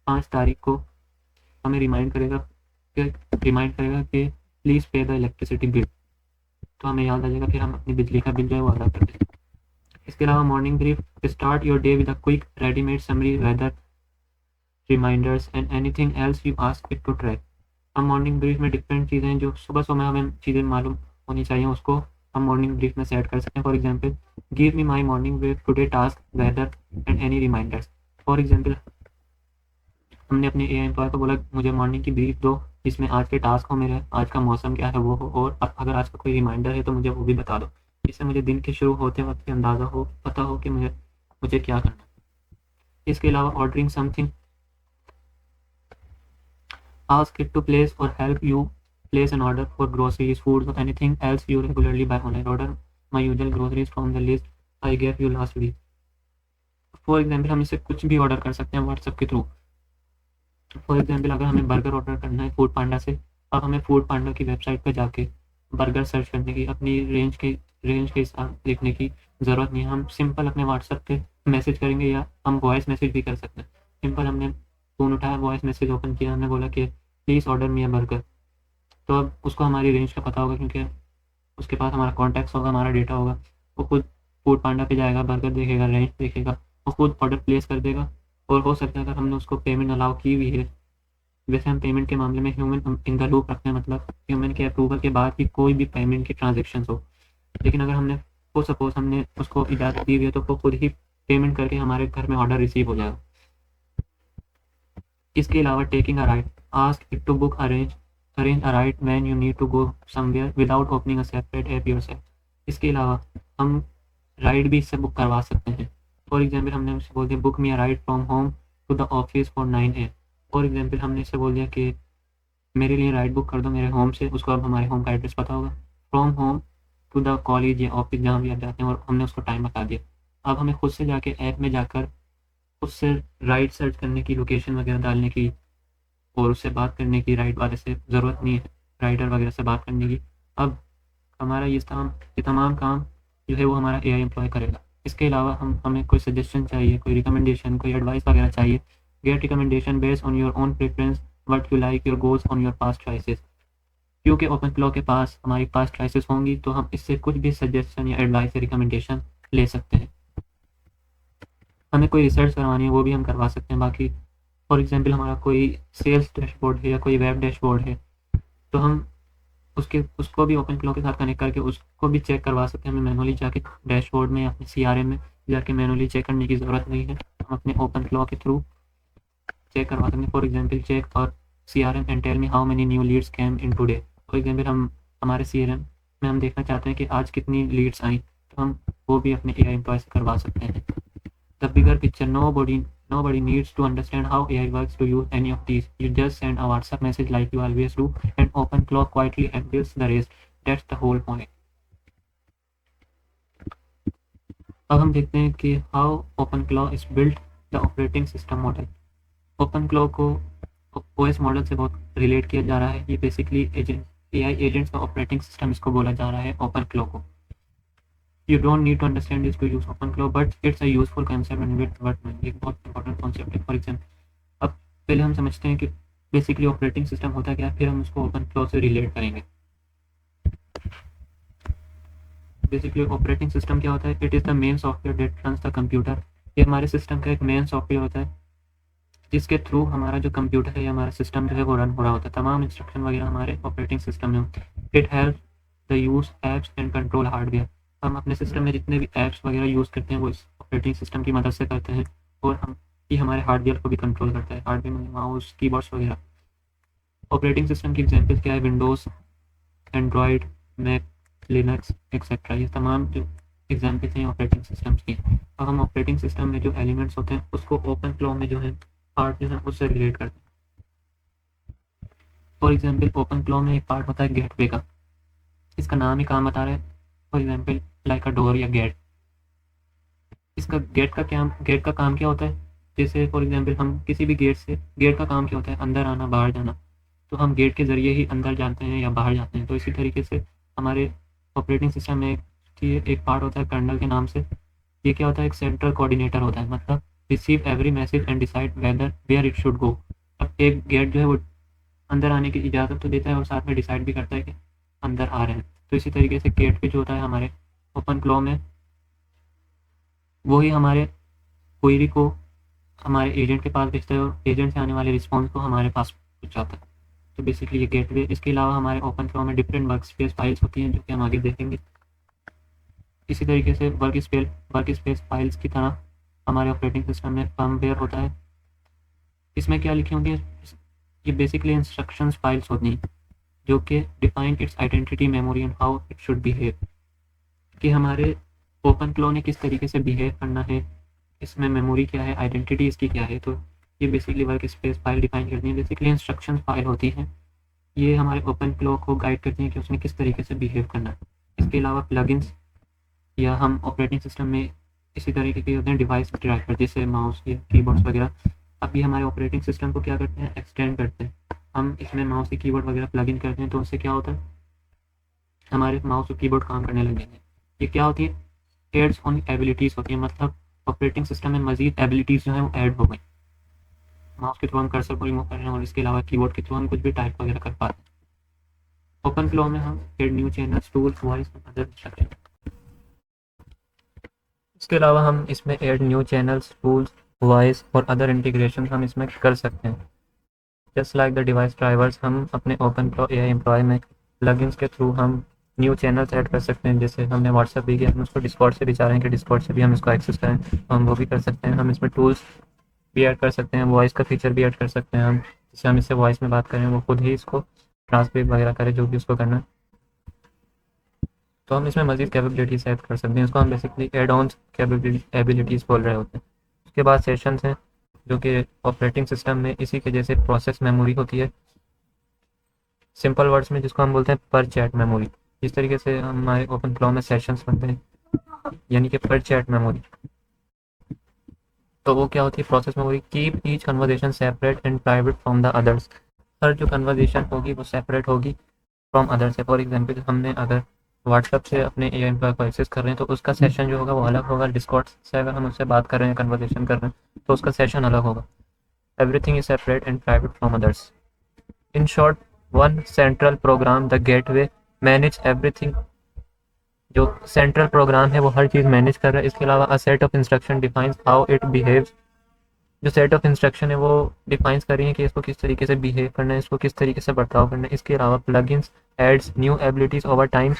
5 तारीख को हमें रिमाइंड करेगा कि प्लीज़ पे द इलेक्ट्रिसिटी बिल, तो हमें याद आ जाएगा, फिर हम अपनी बिजली का बिल जो है वो अदा कर देंगे। इसके अलावा morning brief, start your day with a quick readymade summary, weather reminders and anything else you ask it to track. हम मॉर्निंग ब्रीफ में डिफरेंट चीज़ें हैं जो सुबह सुबह हमें चीज़ें मालूम होनी चाहिए, उसको हम मॉर्निंग ब्रीफ में सेट कर सकते हैं। For example, give me my morning brief today task weather and any reminders. For example, हमने अपने एआई एम्प्लॉय को बोला मुझे मॉर्निंग की ब्रीफ दो जिसमें आज के टास्क हो, मेरे आज का मौसम क्या है वो हो, और अगर आज का कोई रिमाइंडर है तो मुझे वो भी बता दो, जिससे मुझे दिन के शुरू होते वक्त की अंदाज़ा हो, पता हो कि मुझे क्या करना है। इसके अलावा ordering something, ask it to place और help you place an order for groceries, food और anything else you regularly buy online. Order my usual groceries from the list I gave you last week. For example, हम इसे कुछ भी order कर सकते हैं WhatsApp के थ्रू। फॉर एग्जाम्पल, अगर हमें बर्गर ऑर्डर करना है फूड पांडा से, अब हमें फूड पांडा की वेबसाइट पर जाके बर्गर सर्च करने की, अपनी रेंज के हिसाब देखने की ज़रूरत नहीं है। हम सिंपल अपने व्हाट्सएप पे मैसेज करेंगे या हम वॉइस मैसेज भी कर सकते हैं। सिंपल हमने फ़ोन उठाया, वॉइस मैसेज ओपन किया, हमने बोला कि please order me a burger, तो अब उसको हमारी रेंज का पता होगा क्योंकि उसके पास हमारा कॉन्टैक्ट्स होगा, हमारा डेटा होगा। वो खुद फूड पांडा पे जाएगा, बर्गर देखेगा, रेंज देखेगा, वो खुद ऑर्डर प्लेस कर देगा। और हो सकता है अगर हमने उसको पेमेंट अलाउ की हुई है, वैसे हम पेमेंट के मामले में ह्यूमन इन द लूप रखते हैं, मतलब ह्यूमन के अप्रूवल के बाद ही कोई भी पेमेंट की ट्रांजेक्शन हो। लेकिन अगर हमने सपोज हमने उसको इजाज़त दी हुई है तो वो खुद ही पेमेंट करके हमारे घर में ऑर्डर रिसीव हो जाएगा। इसके अलावा taking a ride, ask it to book arrange a ride when you need to go somewhere without opening a separate app yourself. इसके अलावा हम राइड भी इससे बुक करवा सकते हैं। फॉर एग्जाम्पल, हमने उससे बोल दिया book me a ride from home to the office for 9 AM। For example, हमने इससे बोल दिया कि मेरे लिए राइड बुक कर दो मेरे होम से, उसको अब हमारे होम का एड्रेस पता होगा, from home to the college या ऑफिस जहाँ भी आप जाते हैं, और हमने उसको टाइम बता दिया। अब हमें खुद से जाके ऐप में जाकर उससे राइड सर्च करने की, लोकेशन वगैरह डालने की और उससे बात करने की राइड वाले से ज़रूरत नहीं है, राइडर वगैरह से बात करने की। अब हमारा ये तमाम काम जो है वो हमारा एआई एम्प्लॉय करेगा। इसके अलावा हमें कोई सजेशन चाहिए, कोई रिकमेंडेशन, कोई एडवाइस वगैरह चाहिए, get recommendation based on your own preference, what you like, your goals, on your past choices. क्योंकि ओपन क्लॉक के पास हमारी पास्ट चॉइसेस होंगी तो हम इससे कुछ भी सजेशन या एडवाइस या रिकमेंडेशन ले सकते हैं। हमें कोई रिसर्च करवानी है वो भी हम करवा सकते हैं। बाकी फॉर एग्जांपल, हमारा कोई सेल्स डैशबोर्ड है या कोई वेब डैशबोर्ड है तो हम उसको भी ओपन क्लॉक के साथ कनेक्ट करके उसको भी चेक करवा सकते हैं। हमें मैनुअली जाके डैशबोर्ड में, अपने CRM में जाके मैनुअली चेक करने की ज़रूरत नहीं है, हम अपने ओपन क्लॉक के थ्रू चेक करवा सकते हैं। For example, check our CRM and tell me how many new leads came in today. For example, हम हमारे CRM में हम देखना चाहते हैं कि आज कितनी लीड्स आई, तो हम वो भी अपने AI एम्प्लॉय से करवा सकते हैं। The bigger picture, nobody needs to understand how AI works to use any of these. You just send a WhatsApp message like you always do, and open clock quietly handles the rest. That's the whole point. अब हम देखते हैं कि how open clock is built, the operating system model. Open clock को OS model से बहुत relate किया जा रहा है। ये बेसिकली एआई एजेंट्स का ऑपरेटिंग सिस्टम इसको बोला जा रहा है, ओपन फ्लो को। You don't need to understand this to use open flow, but it's a useful concept and with word एक बहुत इंपॉर्टेंट कॉन्सेप्ट है। फॉर एग्जाम्पल, अब पहले हम समझते हैं कि बेसिकली ऑपरेटिंग सिस्टम होता क्या है, फिर हम उसको ओपन फ्लो से रिलेट करेंगे। बेसिकली ऑपरेटिंग सिस्टम क्या होता है? It is the main software that runs the computer. ये हमारे सिस्टम का एक मेन सॉफ्टवेयर होता है जिसके थ्रू हमारा जो कंप्यूटर है या हमारा सिस्टम जो है वो रन हो रहा होता है। तमाम इंस्ट्रक्शन वगैरह हमारे ऑपरेटिंग सिस्टम में होते हैं। It help the use apps and control hardware. हम अपने सिस्टम में जितने भी एप्स वगैरह यूज़ करते हैं वो इस ऑपरेटिंग सिस्टम की मदद से करते हैं, और हम ये हमारे हार्डवेयर को भी कंट्रोल करता है। हार्डवेयर में माउस, कीबोर्ड्स वगैरह। ऑपरेटिंग सिस्टम की एग्जाम्पल क्या है? Windows, Android, Mac, Linux etcetera. ये तमाम जो एग्जाम्पल्स हैं ऑपरेटिंग सिस्टम्स की। अब हम ऑपरेटिंग सिस्टम में जो एलिमेंट्स होते हैं उसको ओपन फ्लो में जो है पार्ट जो है उससे रिलेट करते हैं। फॉर एग्जाम्पल, ओपन फ्लो में एक पार्ट होता है गेटवे का। इसका नाम ही काम बता रहा है, for example like a door या गेट। इसका गेट का काम क्या होता है? जैसे फॉर एग्जाम्पल हम किसी भी गेट का काम क्या होता है? अंदर आना, बाहर जाना। तो हम गेट के ज़रिए ही अंदर जाते हैं या बाहर जाते हैं। तो इसी तरीके से हमारे ऑपरेटिंग सिस्टम में एक पार्ट होता है कर्नल के नाम से। ये क्या होता है? एक सेंट्रल कोऑर्डिनेटर होता है, मतलब receive every message and decide whether where it should go. अब एक गेट जो है वो अंदर आने की इजाज़त तो देता है और साथ में डिसाइड भी करता है कि अंदर आ रहे हैं। तो इसी तरीके से गेट पे जो होता है हमारे ओपन फ्लो में, वही हमारे क्वेरी को हमारे एजेंट के पास भेजता है और एजेंट से आने वाले रिस्पॉन्स को हमारे पास पहुँचाता है। तो बेसिकली ये गेटवे। इसके अलावा हमारे ओपन फ्लो में डिफरेंट वर्क स्पेस फाइल्स होती हैं जो कि हम आगे देखेंगे। इसी तरीके से वर्क स्पेस फाइल्स की तरह हमारे ऑपरेटिंग सिस्टम में फर्मवेयर होता है। इसमें क्या लिखी होती है? ये बेसिकली इंस्ट्रक्शंस फाइल्स होती हैं जो कि define it's identity, memory and how it should behave. कि हमारे ओपन फ्लो ने किस तरीके से बिहेव करना है, इसमें मेमोरी क्या है, आइडेंटिटी इसकी क्या है। तो ये basically work space file define करती है। बेसिकली इंस्ट्रक्शन फाइल होती हैं, ये हमारे ओपन फ्लो को गाइड करती हैं कि उसने किस तरीके से बिहेव करना है। इसके अलावा प्लगइन्स, या हम ऑपरेटिंग सिस्टम में इसी तरीके के होते हैं डिवाइस ड्राइवर, जैसे माउस या कीबोर्ड्स वगैरह। अभी हमारे ऑपरेटिंग सिस्टम को क्या करते हैं? एक्सटेंड करते हैं। हम इसमें माउस या कीबोर्ड वगैरह प्लग इन करते हैं, तो उससे क्या होता है? हमारे माउस और कीबोर्ड काम करने लगेंगे। ये क्या होती है? एड्स ऑन एबिलिटीज़ होती है, मतलब ऑपरेटिंग सिस्टम में मजीद एबिलिटीज़ जो है वो ऐड हो गई। माउस के थ्रू हम कर्सर को रिमूव कर रहे हैं और इसके अलावा कीबोर्ड के थ्रू हम कुछ भी टाइप वगैरह कर पाते हैं। ओपन फ्लो में हम add new channels, tools, voice और अदर इंस्ट्रक्शन। इसके अलावा हम इसमें add new channels, tools, voice और अदर इंटीग्रेशन हम इसमें कर सकते हैं। Just like the device drivers, हम अपने ओपन फ्लो एआई एम्प्लॉय में प्लगइन्स के थ्रू हम न्यू चैनल्स ऐड कर सकते हैं। जैसे हमने व्हाट्सएप भी किया, हम उसको डिस्कॉर्ड से भी चाह रहे हैं कि डिस्कॉर्ड से भी हम इसको एक्सेस करें, तो हम वो भी कर सकते हैं। हम इसमें टूल्स भी ऐड कर सकते हैं, वॉइस का फीचर भी ऐड कर सकते हैं। हम जैसे हम इससे वॉइस में बात करें, वो खुद ही इसको ट्रांसलेट वगैरह करें, जो भी उसको करना है। तो हम इसमें मज़ीद कैपेबिलिटीज ऐड कर सकते हैं। इसको हम बेसिकली एड ऑन एबिलिटीज़ बोल रहे होते हैं। उसके बाद सेशंस हैं जो कि ऑपरेटिंग सिस्टम में इसी के जैसे प्रोसेस मेमोरी होती है, सिंपल वर्ड्स में जिसको हम बोलते हैं पर चैट मेमोरी। इस तरीके से हमारे ओपन फ्लो में सेशंस बनते हैं, यानी कि पर चैट मेमोरी। तो वो क्या होती है? Process memory. Keep each conversation separate and private from the others. हर जो कन्वर्जेशन होगी वो सेपरेट होगी फ्रॉम अदर्स से। फॉर एग्जाम्पल, हमने अगर व्हाट्सएप से अपने एआई एम्प्लॉय को एक्सेस कर रहे हैं तो उसका सेशन जो होगा वो अलग होगा। डिस्कॉर्ड से अगर हम उससे बात कर रहे हैं, कन्वर्जेशन कर रहे हैं, तो उसका सेशन अलग होगा। Everything is separate and private from others. In short, one central program, the gateway, manage everything. जो सेंट्रल प्रोग्राम है वो हर चीज़ मैनेज कर रहा है। इसके अलावा a set of instruction defines how it behaves. जो सेट ऑफ इंस्ट्रक्शन है वो डिफाइंस कर रही है कि इसको किस तरीके से बिहेव करना है, इसको किस तरीके से बर्ताव करना है। इसके अलावा plugins adds new abilities over time.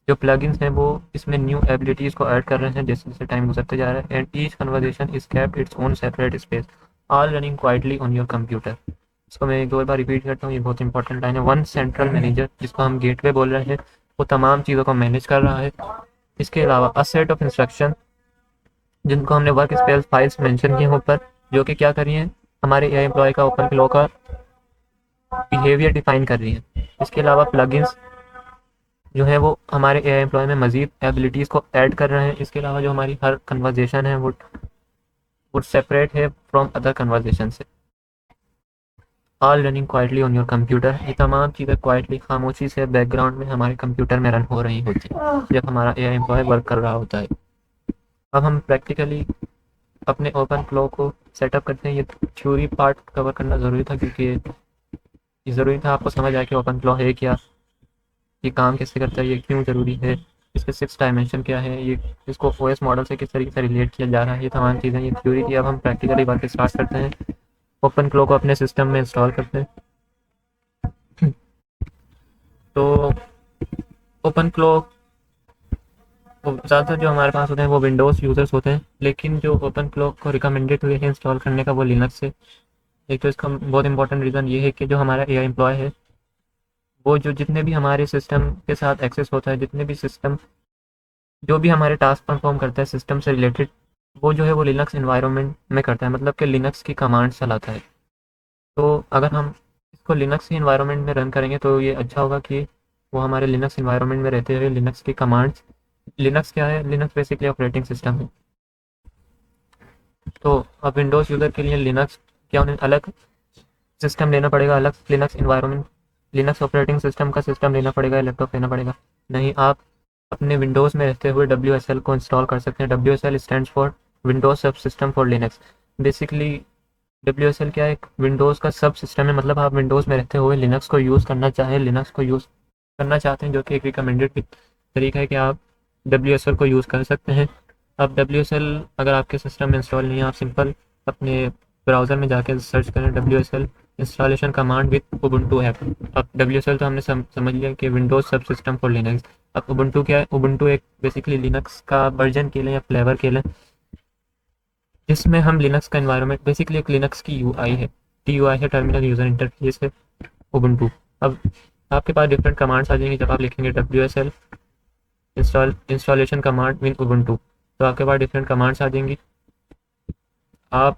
जो प्लगइन्स हैं वो इसमें न्यू एबिलिटीज़ को ऐड कर रहे हैं जैसे जैसे टाइम गुजरते जा रहा है। And each conversation is kept its own separate space, all running quietly on your computer. इसको मैं एक दो बार रिपीट करता हूँ, ये बहुत इंपॉर्टेंट लाइन है। वन सेंट्रल मैनेजर, जिसको हम गेटवे बोल रहे हैं, वो तमाम चीज़ों को मैनेज कर रहा है। इसके अलावा अ सेट ऑफ इंस्ट्रक्शन, जिनको हमने वर्क स्पेस फाइल्स मेंशन किए हैं ऊपर, जो कि क्या कर रही हैं? हमारे एआई एम्प्लॉय का ओपन फ्लो का बिहेवियर डिफाइन कर रही हैं। इसके अलावा प्लगइन्स जो है वो हमारे एआई एम्प्लॉय में मजीद एबिलिटीज़ को ऐड कर रहे हैं। इसके अलावा जो हमारी हर कन्वर्जेशन है वो सेपरेट है फ्रॉम अदर कन्वर्जेशन से। All running quietly on your computer. ये तमाम चीज़ें क्वाइटली खामोशी से बैकग्राउंड में हमारे कंप्यूटर में रन हो रही होती है जब हमारा AI एम्प्लॉय वर्क कर रहा होता है। अब हम प्रैक्टिकली अपने ओपन फ्लो को सेटअप करते हैं। ये थ्योरी पार्ट कवर करना ज़रूरी था क्योंकि ये ज़रूरी था आपको समझ आए कि ओपन फ्लो है क्या, ये काम कैसे करता है, ये क्यों ज़रूरी है, इसके 6 डायमेंशन क्या है, ये इसको OS मॉडल से किस तरीके से रिलेट किया जा रहा है। ये तमाम चीज़ें ये थ्योरी थी। अब हम प्रैक्टिकली वर्क स्टार्ट करते हैं, ओपन फ्लो को अपने सिस्टम में इंस्टॉल करते हैं। तो ओपन फ्लो ज़्यादातर जो हमारे पास होते हैं वो विंडोज़ यूज़र्स होते हैं, लेकिन जो ओपन फ्लो को रिकमेंडेड हुए हैं इंस्टॉल करने का वो लिनक्स है। एक तो इसका बहुत इंपॉर्टेंट रीज़न ये है कि जो हमारा AI एम्प्लॉय है वो जो जितने भी हमारे सिस्टम के साथ एक्सेस होता है, जितने भी सिस्टम जो भी हमारे टास्क परफॉर्म करता है सिस्टम से रिलेटेड, वो जो है वो लिनक्स इन्वायरमेंट में करता है, मतलब कि लिनक्स की कमांड चलाता है। तो अगर हम इसको लिनक्स की इन्वायरमेंट में रन करेंगे तो ये अच्छा होगा कि वो हमारे लिनक्स इन्वायरमेंट में रहते हुए लिनक्स की कमांड्स, लिनक्स क्या है, लिनक्स बेसिकली ऑपरेटिंग सिस्टम है। तो अब विंडोज़ यूज़र के लिए लिनक्स क्या, उन्हें अलग सिस्टम लेना पड़ेगा, अलग Linux environment, Linux operating system का सिस्टम लेना पड़ेगा, लैपटॉप लेना पड़ेगा? नहीं, आप अपने विंडोज़ में रहते हुए WSL को इंस्टॉल कर सकते हैं। WSL स्टैंड्स फॉर विंडोज सब system for Linux. Basically WSL क्या है, एक विंडोज़ का सब सिस्टम है, मतलब आप विंडोज़ में रहते हुए लिनक्स को यूज़ करना चाहें, लिनक्स को यूज़ करना चाहते हैं, जो कि एक रिकमेंडेड तरीका है कि आप WSL को यूज़ कर सकते हैं। अब WSL अगर आपके सिस्टम में इंस्टॉल नहीं है, आप सिंपल अपने ब्राउज़र में जाकर सर्च करें WSL installation command with Ubuntu app. अब WSL तो हमने समझ लिया कि विंडोज़ सब सिस्टम फॉर लिनक्स। अब उबुंटू क्या है? उबुंटू एक बेसिकली लिनक्स का वर्जन के लिए या फ्लेवर के लिए, जिसमें हम लिनक्स का इन्वायरमेंट, बेसिकली एक लिनक्स की UI है, TUI है, टर्मिनल यूज़र इंटरफेस है उबुंटू। अब आपके पास डिफरेंट कमांड्स आ जाएंगी जब आप लिखेंगे WSL installation command with Ubuntu, तो आपके पास डिफरेंट कमांड्स आ जाएंगी। आप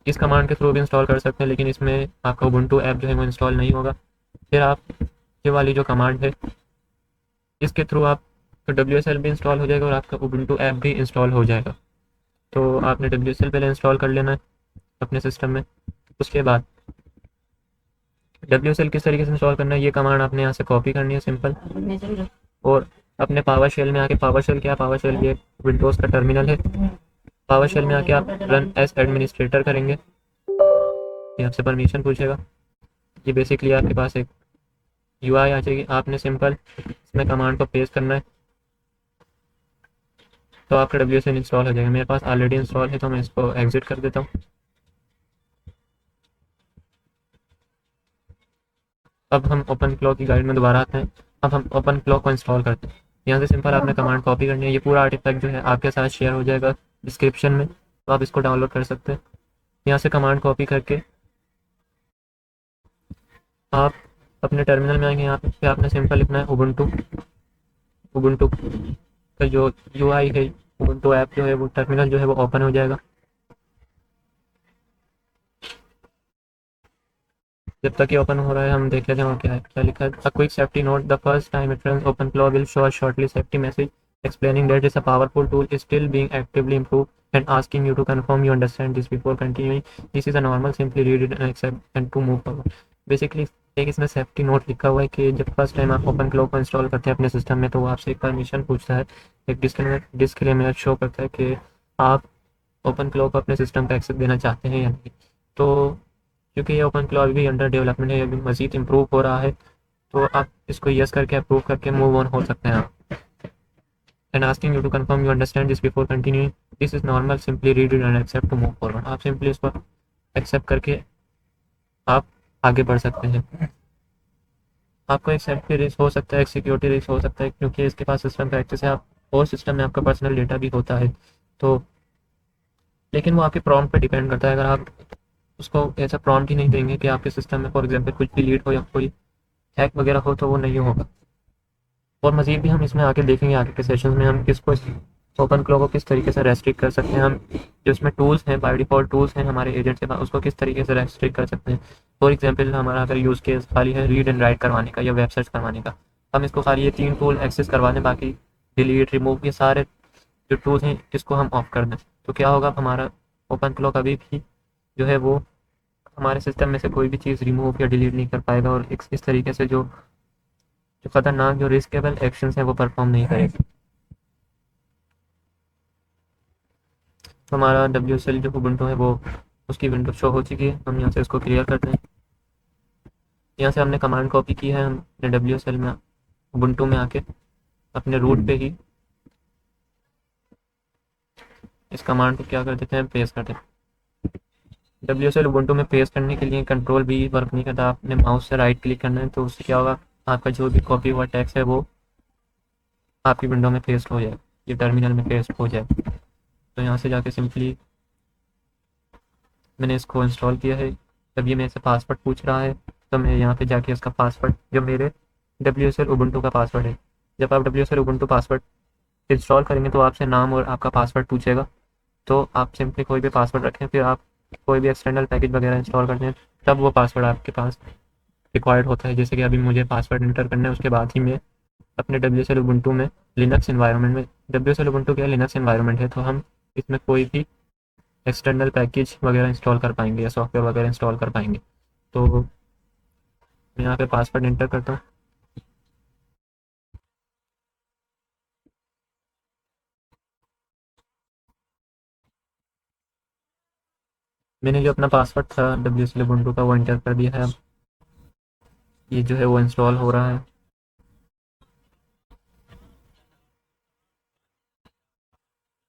इस कमांड के थ्रू भी इंस्टॉल कर सकते हैं, लेकिन इसमें आपका उबुंटू ऐप जो है वो इंस्टॉल नहीं होगा। फिर आप ये वाली जो कमांड है इसके थ्रू आप तो WSL भी इंस्टॉल हो जाएगा और आपका उबुंटू ऐप भी इंस्टॉल हो जाएगा। तो आपने WSL पहले इंस्टॉल कर लेना है अपने सिस्टम में। उसके बाद WSL किस तरीके से इंस्टॉल करना है, ये कमांड आपने यहाँ से कॉपी करनी है सिंपल, और अपने पावर शेल में आके, पावर शेल क्या, पावर शेल ये विंडोज़ का टर्मिनल है। पावर शेल में आके आप रन एज एडमिनिस्ट्रेटर करेंगे, ये आपसे परमिशन पूछेगा। ये बेसिकली आपके पास एक UI आ जाएगी, आपने सिंपल इसमें कमांड को पेस्ट करना है तो आपका WSL इंस्टॉल हो जाएगा। मेरे पास ऑलरेडी इंस्टॉल है तो मैं इसको एग्जिट कर देता हूँ। अब हम ओपन फ्लो की गाइड में दोबारा आते हैं। अब हम ओपन फ्लो को इंस्टॉल करते हैं। यहाँ से सिंपल आपने कमांड कॉपी करनी है। ये पूरा आर्टिफैक्ट जो है आपके साथ शेयर हो जाएगा डिस्क्रिप्शन में, तो आप इसको डाउनलोड कर सकते हैं। यहाँ से कमांड कॉपी करके आप अपने टर्मिनल में आएंगे। यहाँ पे आपने सिंपल लिखना है उबुंटू। उबुंटू का जो UI है, उबुंटू ऐप जो है वो टर्मिनल जो है वो ओपन हो जाएगा। जब तक ये ओपन हो रहा है हम देख लेते हैं और क्या है, क्या लिखा है। A quick safety note, the first time it runs open flow will show shortly safety message explaining that it's a powerful tool is still being actively improved and asking you to confirm you understand this before continuing. This is a normal, simply read it and accept and to move forward. Basically एक इसमें safety note लिखा हुआ है कि जब first time आप open flow को install करते हैं अपने सिस्टम में तो वो आपसे एक परमिशन पूछता है, एक डिस्क्लेमर शो करता है कि आप ओपन फ्लो को अपने सिस्टम पर एक्सेस देना चाहते हैं या नहीं। तो क्योंकि ये ओपन फ्लो अभी भी अंडर डेवलपमेंट है, अभी मज़ीद इम्प्रूव हो रहा है, तो आप इसको यस करके अप्रूव करके मूव ऑन हो सकते हैं आप। And asking you to confirm you understand this before continuing, this is normal, simply read it and accept to move forward. आप सिंपली इसको एक्सेप्ट करके आप आगे बढ़ सकते हैं। आपको एक सेफ्टी रिस्क हो सकता है, एक सिक्योरिटी रिस्क हो सकता है, क्योंकि इसके पास सिस्टम का एक्सेस है, आप और सिस्टम में आपका पर्सनल डेटा भी होता है। तो लेकिन वो आपके प्रॉम्प्ट पे डिपेंड करता है। अगर आप उसको ऐसा प्रॉम्प्ट ही नहीं देंगे कि आपके सिस्टम में फॉर एग्जांपल कुछ भी लीड हो या कोई हैक वगैरह हो, तो वो नहीं होगा। और मज़ीद भी हम इसमें आके देखेंगे आगे के सेशंस में हम किसको ओपन फ्लो को किस तरीके से रेस्ट्रिक्ट कर सकते हैं। हम जो इसमें टूल्स हैं, बाय डिफ़ॉल्ट टूल्स हैं हमारे एजेंट के पास, उसको किस तरीके से रेस्ट्रिक्ट कर सकते हैं। फॉर एग्जांपल हमारा अगर यूज़ केस खाली है रीड एंड राइट करवाने का या वेब सर्च करवाने का, हम इसको खाली ये 3 टूल एक्सेस करवा दें, बाकी डिलीट, रिमूव, ये सारे जो टूल्स हैं इसको हम ऑफ कर दें, तो क्या होगा, हमारा ओपन फ्लो कभी भी जो है वो हमारे सिस्टम में से कोई भी चीज़ रिमूव या डिलीट नहीं कर पाएगा और इस तरीके से जो जो ख़तरनाक जो रिस्केबल एक्शंस हैं वो परफॉर्म नहीं करेगा। तो हमारा WSL जो उबुंटू है वो उसकी विंडो शो हो चुकी है। हम यहाँ से इसको क्लियर करते हैं। यहाँ से हमने कमांड कॉपी की है, हमने WSL में उबुंटू में आके अपने रूट पे ही इस कमांड को क्या कर देते हैं, पेस्ट कर देते हैं। WSL उबुंटू में पेस्ट करने के लिए कंट्रोल भी वर्क नहीं करता, आपने माउस से राइट क्लिक करना है तो उससे क्या होगा, आपका जो भी कॉपी हुआ टेक्स्ट है वो आपकी विंडो में पेस्ट हो जाए, ये टर्मिनल में पेस्ट हो जाए। तो यहाँ से जाके सिंपली मैंने इसको इंस्टॉल किया है। जब ये मेरे से पासवर्ड पूछ रहा है तो मैं यहाँ पे जाके इसका पासवर्ड जो मेरे WSL उबुंटू का पासवर्ड है, जब आप WSL उबुंटू पासवर्ड इंस्टॉल करेंगे तो आपसे नाम और आपका पासवर्ड पूछेगा। तो आप सिंपली कोई भी पासवर्ड रखें, फिर आप कोई भी एक्सटर्नल पैकेज वगैरह इंस्टॉल करते हैं तब वो पासवर्ड आपके पास रिक्वायर्ड होता है। जैसे कि अभी मुझे पासवर्ड इंटर करना है, उसके बाद ही मैं अपने WSL उबुंटू में लिनक्स इन्वायरमेंट में, WSL उबुंटू क्या लिनक्स इन्वायरमेंट है तो हम इसमें कोई भी एक्सटर्नल पैकेज वगैरह इंस्टॉल कर पाएंगे या सॉफ्टवेयर वगैरह इंस्टॉल कर पाएंगे। तो मैं यहाँ पे पासवर्ड इंटर करता हूँ। मैंने जो अपना पासवर्ड था WSL उबुंटू का वो इंटर कर दिया है। अब ये जो है वो इंस्टॉल हो रहा है।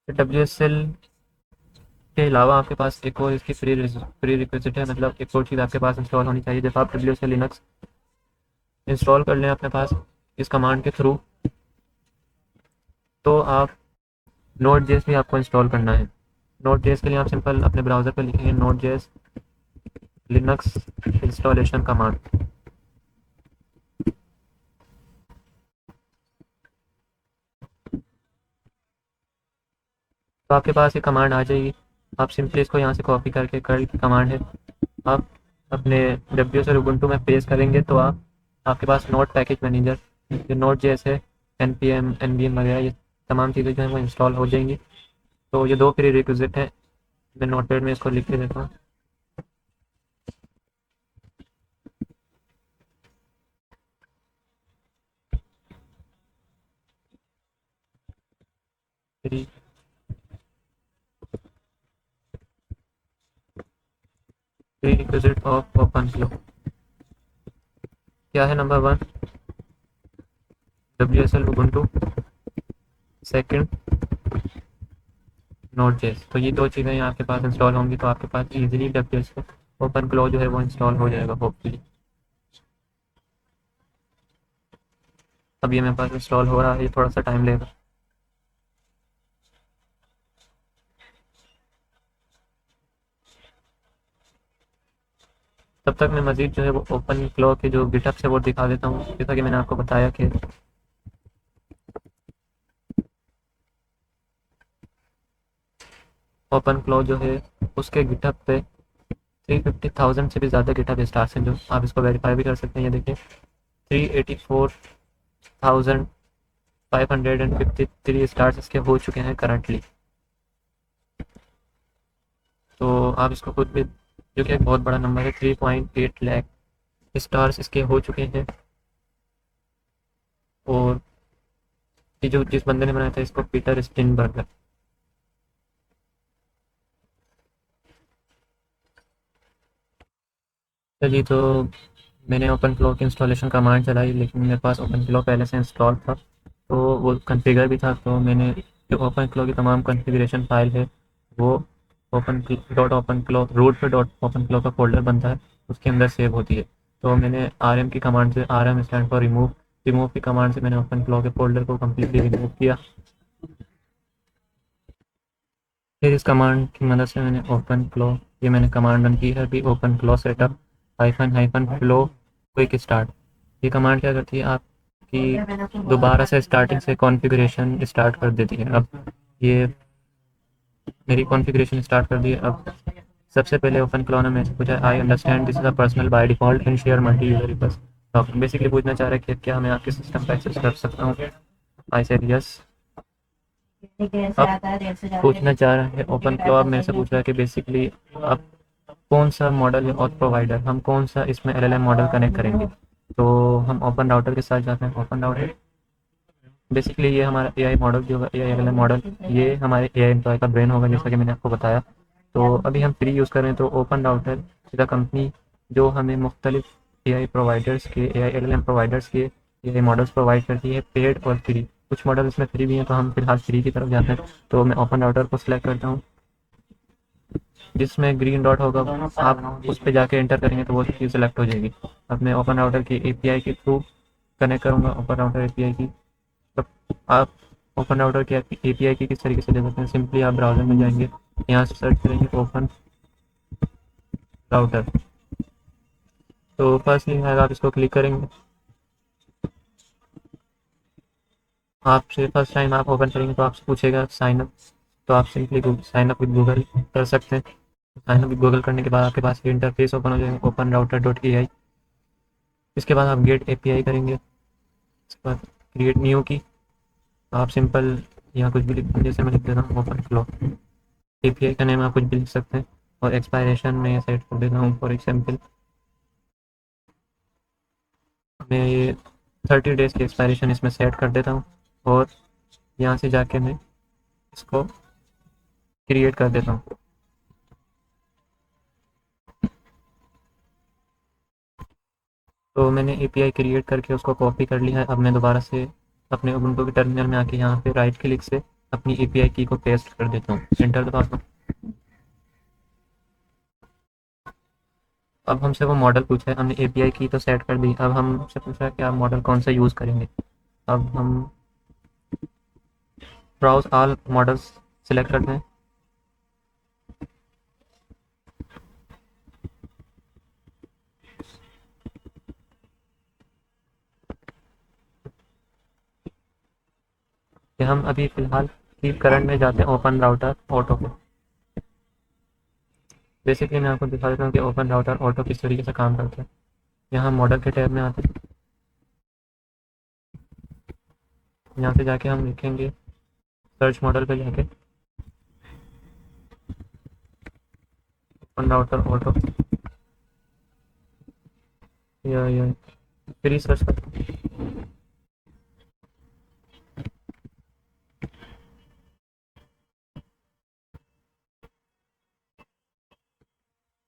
WSL के अलावा आपके पास एक और इसकी फ्री रिक्वेस्ट है, मतलब एक और चीज़ आपके पास इंस्टॉल होनी चाहिए। जब आप WSL लिनक्स इंस्टॉल कर लें अपने पास इस कमांड के थ्रू, तो आप Node.js भी आपको इंस्टॉल करना है। Node.js के लिए आप सिंपल अपने ब्राउज़र पर लिखेंगे Node.js लिनक्स इंस्टॉलेशन कमांड। तो आपके पास ये कमांड आ जाएगी। आप सिंपली इसको यहाँ से कॉपी करके कर्ल की कमांड है, आप अपने WSL उबुंटू में पेस्ट करेंगे तो आपके पास नोट पैकेज मैनेजर जो Node.js है, npm nvm वगैरह ये तमाम चीज़ें जो हैं वो इंस्टॉल हो जाएंगी। तो ये दो प्री रिक्विजिट हैं, मैं नोटपैड में इसको लिख के देता हूँ। प्री रिक्विजिट ऑफ ओपनफ्लो क्या है? Number 1 WSL Ubuntu, second Node.js। तो ये दो चीज़ें यहाँ आपके पास इंस्टॉल होंगी तो आपके पास इजीली WSL ओपनफ्लो जो है वो इंस्टॉल हो जाएगा होपफुली। अब ये मेरे पास इंस्टॉल हो रहा है, ये थोड़ा सा टाइम लेगा। तब तक मैं मज़ीद जो है वो ओपनफ्लो के जो गिटहब से वो दिखा देता हूँ। जैसा कि मैंने आपको बताया कि ओपनफ्लो जो है उसके गिटहब पे 350,000 से भी ज़्यादा गिटहब स्टार्स हैं, जो आप इसको वेरीफाई भी कर सकते हैं। ये देखिए 384,553 स्टार्स इसके हो चुके हैं करंटली। तो आप इसको खुद भी, जो कि एक बहुत बड़ा नंबर है, 3.8 लाख स्टार्स इसके हो चुके हैं। और ये जो जिस बंदे ने बनाया था इसको पीटर स्टिनबर्गर। चलिए, तो मैंने ओपनफ्लो की इंस्टॉलेशन कमांड चलाई, लेकिन मेरे पास ओपनफ्लो पहले से इंस्टॉल था तो वो कॉन्फ़िगर भी था। तो मैंने जो ओपनफ्लो की तमाम कॉन्फ़िगरेशन फाइल है वो ओपनफ्लो रूट पे ओपनफ्लो का फोल्डर बनता है, उसके अंदर सेव होती है। तो मैंने RM की कमांड से, RM स्टैंड फॉर रिमूव की कमांड से मैंने ओपनफ्लो के फोल्डर को कम्प्लीटली रिमूव किया। फिर इस कमांड की मदद से मैंने ओपनफ्लो, ये मैंने कमांड रन की है अभी, OpenFlow setup -flow quick start. ये कमांड क्या करती है, आपकी दोबारा से स्टार्टिंग से कॉन्फ़िगरेशन स्टार्ट कर देती है। अब ये मेरी कॉन्फ़िगरेशन स्टार्ट कर दी है। अब सबसे पहले ओपनफ्लो ने मेरे से पूछा, I understand this is a personal by default and share multi user request. Basically पूछना चाह रहा है कि क्या मैं आपके सिस्टम पर एक्सेस कर सकता हूँ। I said yes. अब पूछना चाह रहा है ओपनफ्लो, अब मेरे से पूछ रहा है कि बेसिकली अब कौन सा मॉडल या ऑथ प्रोवाइडर, हम कौन सा इसमें LLM मॉडल कनेक्ट करेंगे। तो हम ओपन राउटर के साथ जाते हैं। ओपन राउटर बेसिकली ये हमारा AI मॉडल जो होगा, AI LLM मॉडल, ये हमारे AI एम्प्लॉय का ब्रेन होगा, जैसा कि मैंने आपको बताया। तो अभी हम फ्री यूज़ करें तो open router is a company जो हमें मुख्तलिफ AI प्रोवाइडर्स के, AI LLM प्रोवाइडर्स के AI मॉडल्स प्रोवाइड करती है, पेड और फ्री। कुछ मॉडल इसमें फ्री भी हैं, तो हम फिलहाल फ्री की तरफ जाते हैं। तो मैं ओपन राउटर को सिलेक्ट करता हूँ, जिसमें ग्रीन डॉट होगा आप उस पर जाके एंटर करेंगे तो वो चीज़ सेलेक्ट हो जाएगी। अब मैं ओपन राउटर की API के थ्रू कनेक्ट करूँगा ओपन राउटर API की। तो आप ओपन राउटर की API की किस तरीके से दे सकते हैं, सिंपली आप ब्राउज़र में जाएंगे, यहाँ से सर्च करेंगे ओपन राउटर। तो फर्स्ट लिंक आएगा, आप इसको क्लिक करेंगे। आपसे फर्स्ट टाइम आप ओपन करेंगे तो आपसे पूछेगा साइन अप, तो आप simply sign up with Google कर सकते हैं। साइन अप विद गूगल करने के बाद आपके पास ये इंटरफेस ओपन हो जाएगा, ओपन राउटर डॉट AI। इसके बाद आप गेट API करेंगे। इसके बाद क्रिएट न्यू की आप सिंपल यहाँ कुछ भी लिख, जैसे मैं लिख देता हूँ ओपन फ्लो। API का नेम आप कुछ भी लिख सकते हैं और एक्सपायरेशन में सेट कर देता हूँ। फॉर एग्जाम्पल मैं ये 30 डेज़ की एक्सपायरेशन इसमें सेट कर देता हूँ और यहाँ से जाके मैं इसको क्रिएट कर देता हूँ। तो मैंने API क्रिएट करके उसको कॉपी कर लिया है। अब मैं दोबारा से अपने उबुंटू के टर्मिनल में आके यहाँ पे राइट क्लिक से अपनी API की को पेस्ट कर देता हूँ, एंटर दबाता हूँ। अब हमसे वो मॉडल पूछा है, हमने API की तो सेट कर दी, अब हमसे पूछा है कि आप मॉडल कौन सा यूज़ करेंगे। अब हम ब्राउज ऑल मॉडल्स सिलेक्ट करते हैं। कि हम अभी फ़िलहाल कीप करंट में जाते हैं ओपन राउटर ऑटो पे। बेसिकली मैं आपको दिखा देता हूँ कि ओपन राउटर ऑटो किस तरीके से काम करता है। यहाँ मॉडल के टैब में आते हैं, यहाँ से जाके हम लिखेंगे सर्च मॉडल पे जाके ओपन राउटर ऑटो, या फ्री सर्च करते हैं।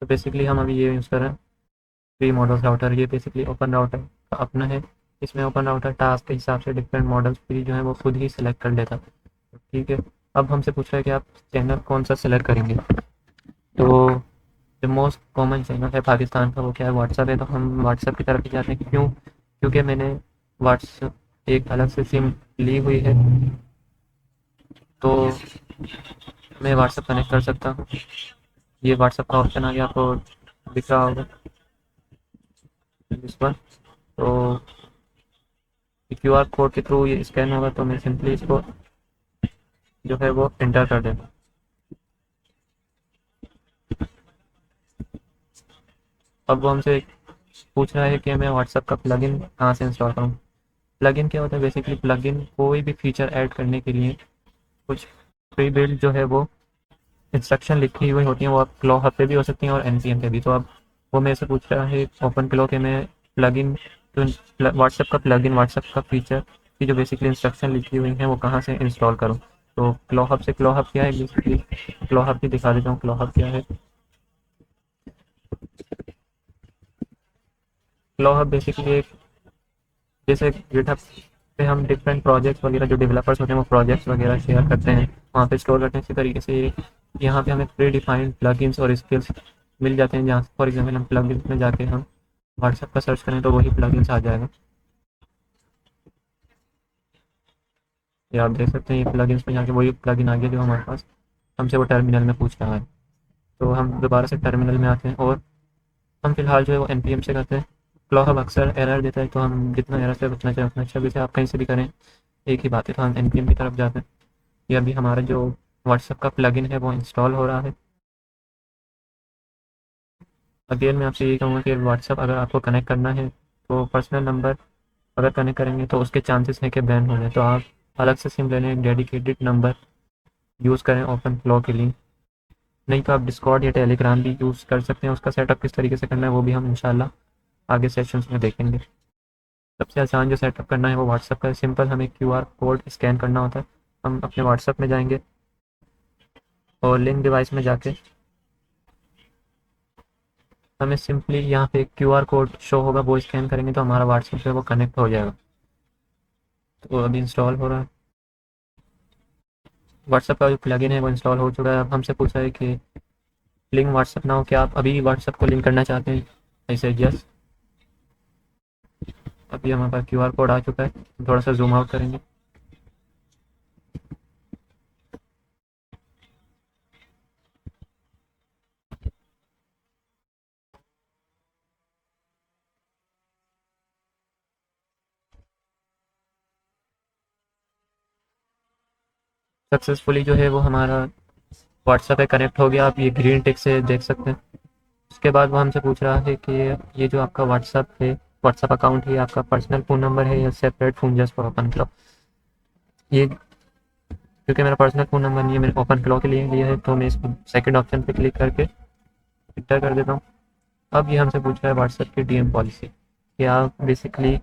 तो बेसिकली हम अभी ये यूज़ कर रहे हैं फ्री मॉडल राउटर। ये बेसिकली ओपन राउटर का अपना है। इसमें ओपन राउटर टास्क के हिसाब से डिफरेंट मॉडल्स फ्री जो है वो खुद ही सिलेक्ट कर लेता है। ठीक है, अब हमसे पूछ रहा है कि आप चैनल कौन सा सिलेक्ट करेंगे। तो जो मोस्ट कॉमन चैनल है पाकिस्तान का वो क्या है, व्हाट्सअप है। तो हम व्हाट्सअप की तरफ ही जाते हैं। क्यों? क्योंकि मैंने व्हाट्सअप एक अलग से सिम ली हुई है, तो मैं व्हाट्सअप कनेक्ट कर सकता हूँ। ये व्हाट्सअप का ऑप्शन आ गया, आपको दिख रहा होगा इस पर। तो QR कोड के थ्रू ये स्कैन होगा, तो मैं सिंपली इसको जो है वो एंटर कर देता हूँ। अब वो हमसे पूछ रहा है कि मैं व्हाट्सअप का प्लगइन कहाँ से इंस्टॉल करूँ। प्लगइन क्या होता है? बेसिकली प्लगइन कोई भी फीचर ऐड करने के लिए कुछ प्री बिल्ड जो है वो इंस्ट्रक्शन लिखी हुई होती हैं, वो आप क्लो हब पे भी हो सकती हैं और NPM पे भी। तो अब वो मेरे से पूछ रहा है ओपन क्लो के मैं प्लगइन, तो व्हाट्सएप का प्लगइन, व्हाट्सएप का फीचर की जो बेसिकली इंस्ट्रक्शन लिखी हुई हैं वो कहाँ से इंस्टॉल करूँ। तो क्लो हब से, क्लो हब क्या है बेसिकली, क्लो हब भी दिखा देता हूँ क्लो हब क्या है। क्लो हब बेसिकली एक, जैसे गिटहब पे हम डिफरेंट प्रोजेक्ट्स वगैरह जो डेवलपर्स होते हैं वो प्रोजेक्ट्स वगैरह शेयर करते हैं, वहाँ पे स्टोर करते हैं। इसी तरीके से यहाँ पे हमें प्री डिफाइंड प्लगइन्स और स्किल्स मिल जाते हैं, जहाँ फॉर एग्जांपल हम प्लगइन्स में जाके हम व्हाट्सएप का सर्च करें तो वही प्लगइन्स आ जाएगा। ये आप देख सकते हैं, ये प्लगइन्स में जाके वही प्लगइन आ गया जो हमारे पास, हमसे वो टर्मिनल में पूछ रहा है। तो हम दोबारा से टर्मिनल में आते हैं और हम फिलहाल जो है वो NPM से करते हैं। क्लो हब अक्सर एरर देता है, तो हम जितना एरर से बचना चाहें उतना अच्छा, वैसे आप कहीं से भी करें एक ही बात है। तो हम NPM की तरफ जाते हैं। ये अभी हमारा जो व्हाट्सएप का प्लगइन है वो इंस्टॉल हो रहा है। अगेन मैं आपसे यही कहूँगा कि व्हाट्सएप अगर आपको कनेक्ट करना है तो पर्सनल नंबर अगर कनेक्ट करेंगे तो उसके चांसेस हैं कि बैन हो जाए। तो आप अलग से सिम लेने एक डेडिकेटेड नंबर यूज़ करें ओपन फ्लो के लिए। नहीं तो आप डिस्कॉर्ड या टेलीग्राम भी यूज़ कर सकते हैं। उसका सेटअप किस तरीके से करना है वो भी हम इंशाल्लाह आगे सेशंस में देखेंगे। सबसे आसान जो सेटअप करना है वो व्हाट्सएप का है। सिंपल हमें क्यूआर कोड स्कैन करना होता है। हम अपने व्हाट्सएप में जाएंगे और लिंक डिवाइस में जाके हमें सिंपली यहाँ पे क्यूआर कोड शो होगा, वो स्कैन करेंगे तो हमारा व्हाट्सएप जो है वो कनेक्ट हो जाएगा। तो अभी इंस्टॉल हो रहा है। व्हाट्सएप का जो प्लगइन है वो इंस्टॉल हो चुका है। अब हमसे पूछा है कि लिंक व्हाट्सएप ना हो, क्या आप अभी व्हाट्सएप को लिंक करना चाहते हैं? ऐसे यस। अभी हमारे पास क्यूआर कोड आ चुका है। थोड़ा सा जूम आउट करेंगे। सक्सेसफुली जो है वो हमारा व्हाट्सएप पे कनेक्ट हो गया। आप ये ग्रीन टिक से देख सकते हैं। उसके बाद वो हमसे पूछ रहा है कि ये जो आपका व्हाट्सएप है, व्हाट्सएप अकाउंट है, आपका पर्सनल फ़ोन नंबर है या separate phone just for open clock. ये क्योंकि मेरा पर्सनल फ़ोन नंबर नहीं है, मैंने ओपन क्लॉक के लिए लिया है, तो मैं इस सेकंड ऑप्शन पे क्लिक करके इंटर कर देता हूँ। अब ये हमसे पूछ रहा है व्हाट्सएप की डीएम पॉलिसी। कि आप बेसिकली